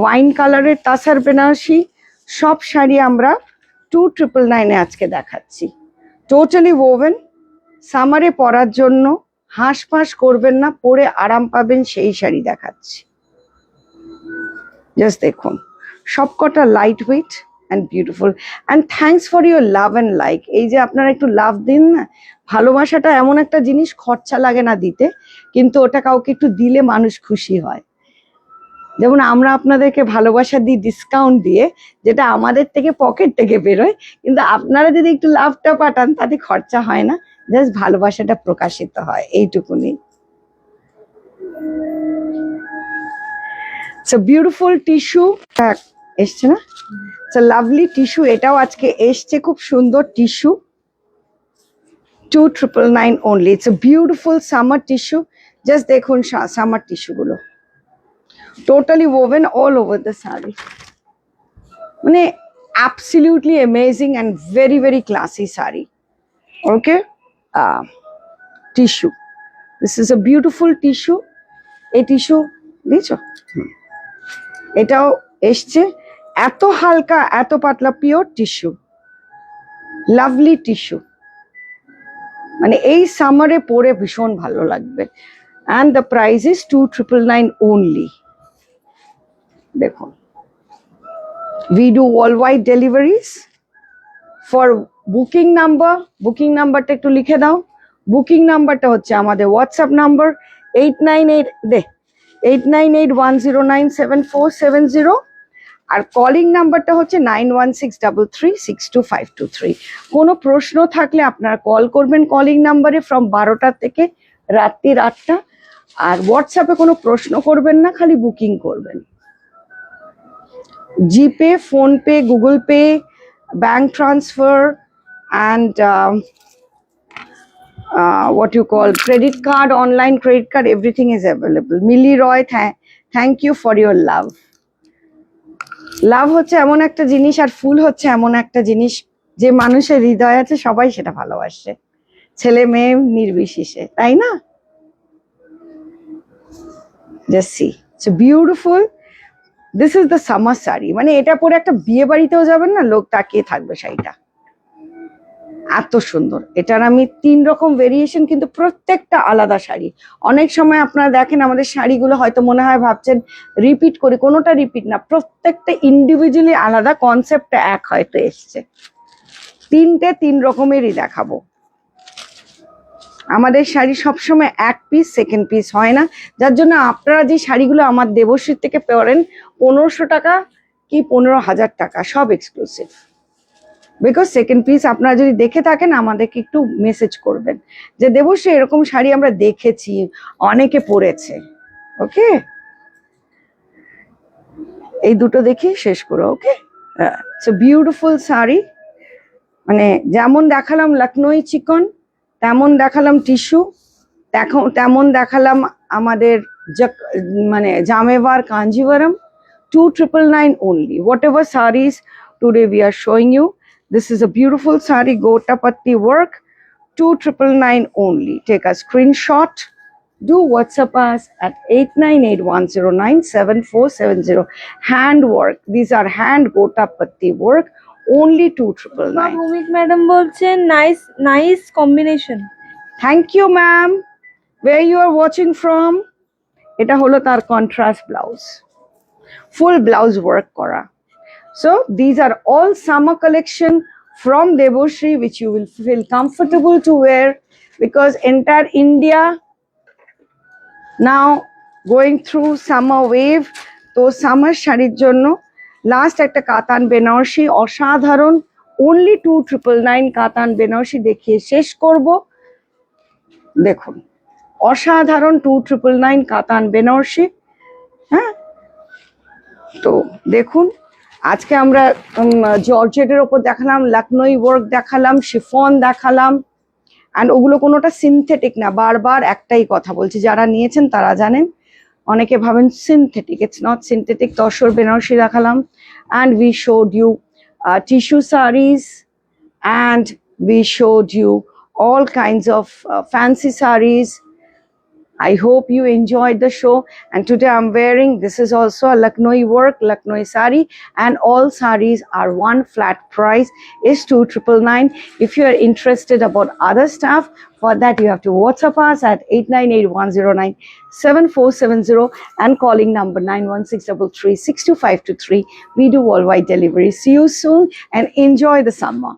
wine কালারের তাসার বেনারসি। সব শাড়ি আমরা 2,999 আজকে দেখাচ্ছি। টোটালি ওভেন, সামারে পরার জন্য হাঁসফাঁস করবেন না, পরে আরাম পাবেন সেই শাড়ি দেখাচ্ছি। জাস্ট দেখুন সবকটা light weight and beautiful. And thanks for your love and like. এই যে আপনারা একটু লাভ দিন না, ভালোবাসাটা এমন একটা জিনিস, খরচা লাগে না দিতে, কিন্তু ওটা কাউকে একটু দিলে মানুষ খুশি হয়। যেমন আমরা আপনাদেরকে ভালোবাসা দিই ডিসকাউন্ট দিয়ে, যেটা আমাদের থেকে পকেট থেকে বেরোয়, কিন্তু আপনারা যদি একটু লাভটা পাঠান তাতে খরচা হয় না, জাস্ট ভালোবাসাটা প্রকাশিত হয়, এইটুকুনি। ইটস আ বিউটিফুল টিস্যু এসছে না, ইটস আ লাভলি টিস্যু। এটাও আজকে এসছে, খুব সুন্দর tissue, 2,999 only. It's a beautiful summer tissue. Just দেখুন summer টিস্যুগুলো, totally woven all over the saree. মানে absolutely amazing and very very classy saree. Okay, tissue. This is a beautiful tissue. এই tissue দিছো, এটাও এসছে, এত হালকা এত পাতলা, পিওর টিস্যু, লাভলি টিস্যু। মানে এই সামারে পরে ভীষণ ভালো লাগবে। And the price is 2,999 only. দেখুন, we do worldwide deliveries. For booking নাম্বারটা একটু লিখে দাও। বুকিং নাম্বারটা হচ্ছে আমাদের হোয়াটসঅ্যাপ নাম্বার 89810974770, আর কলিং নাম্বারটা হচ্ছে 9163362523। কোনো প্রশ্ন থাকলে আপনারা কল করবেন কলিং নাম্বারে ফ্রম 12টা থেকে রাত্রির 8টা। আর হোয়াটসঅ্যাপে কোনো প্রশ্ন করবেন না, খালি বুকিং করবেন। GPay, PhonePe, Google Pay, bank transfer, and what you call credit card, online credit card, everything is available. Millie Roy, thank you for your love. লাভ হচ্ছে এমন একটা জিনিস, আর ফুল হচ্ছে এমন একটা জিনিস যে মানুষের হৃদয় আছে সবাই সেটা ভালোবাসে, ছেলে মেয়ে নির্বিশেষে, তাই না? Just see, it's beautiful. This is the summer sari, মানে এটা পরে একটা বিয়ে বাড়িতেও যাবেন না, লোক তাকিয়ে থাকবে শাড়িটা, এত সুন্দর। এটার আমি 3 রকম ভেরিয়েশন, কিন্তু প্রত্যেকটা আলাদা শাড়ি। অনেক সময় আপনারা দেখেন আমাদের শাড়িগুলো হয়তো মনে হয় ভাবছেন রিপিট করি, কোনোটা রিপিট না, প্রত্যেকটা ইন্ডিভিজুয়ালি আলাদা, কনসেপ্টটা এক হয়তো এসছে। 3 রকমেরই দেখাবো। আমাদের শাড়ি সবসময় এক পিস, সেকেন্ড পিস হয় না, যার জন্য আপনারা যে শাড়িগুলো আমার দেবশ্রী থেকে পরেন 1500 টাকা কি 15,000 টাকা, সব এক্সক্লুসিভ। বিকজ সেকেন্ড পিস আপনারা যদি দেখে থাকেন আমাদেরকে একটু মেসেজ করবেন যে দেবশ্রী এরকম শাড়ি আমরা দেখেছি, অনেকে পরেছে। ওকে, এই দুটো দেখি শেষ করো। ওকে, ইটস আ বিউটিফুল শাড়ি, মানে যেমন দেখালাম লখনৌ চিকন, তেমন দেখালাম টিস্যু, তেমন দেখালাম আমাদের মানে জামেওয়ার Kanjivaram. 2,999 only. Whatever sarees today we are showing you, this is a beautiful saree, Gota Patti work, 2,999 only. Take a screenshot, do WhatsApp us at 8981097470. Hand work, these are hand Gota Patti work, only 2,999. Bhowmick madam বলছেন nice combination. Thank you, ma'am. Where you are watching from? এটা হলো তার contrast blouse, full blouse work kora. So these are all summer collection from Deboshri, which you will feel comfortable to wear, because entire India now going through summer wave. তো summer শাড়ির জন্য last একটা কাতান বেনারসি অসাধারণ, only 2,999 কাতান বেনারসি দেখিয়ে শেষ করব। দেখুন অসাধারণ 2,999 কাতান বেনারসি। হ্যাঁ, তো দেখুন আজকে আমরা জর্জেটের ওপর দেখালাম, লখনৌ ওয়ার্ক দেখালাম, শিফন দেখালাম, অ্যান্ড ওগুলো কোনোটা সিনথেটিক না। বারবার একটাই কথা বলছি, যারা নিয়েছেন তারা জানেন, অনেকে ভাবেন synthetic, it's not synthetic. Tussar Benarasi দেখালাম, and we showed you tissue sarees, and we showed you all kinds of fancy sarees. I hope you enjoyed the show, and today I'm wearing, this is also a Lucknow work, Lucknow sari, and all sarees are one flat price is 2,999. If you are interested about other stuff, for that you have to WhatsApp us at 8981097470 and calling number 9163362523. We do worldwide delivery. See you soon and enjoy the summer.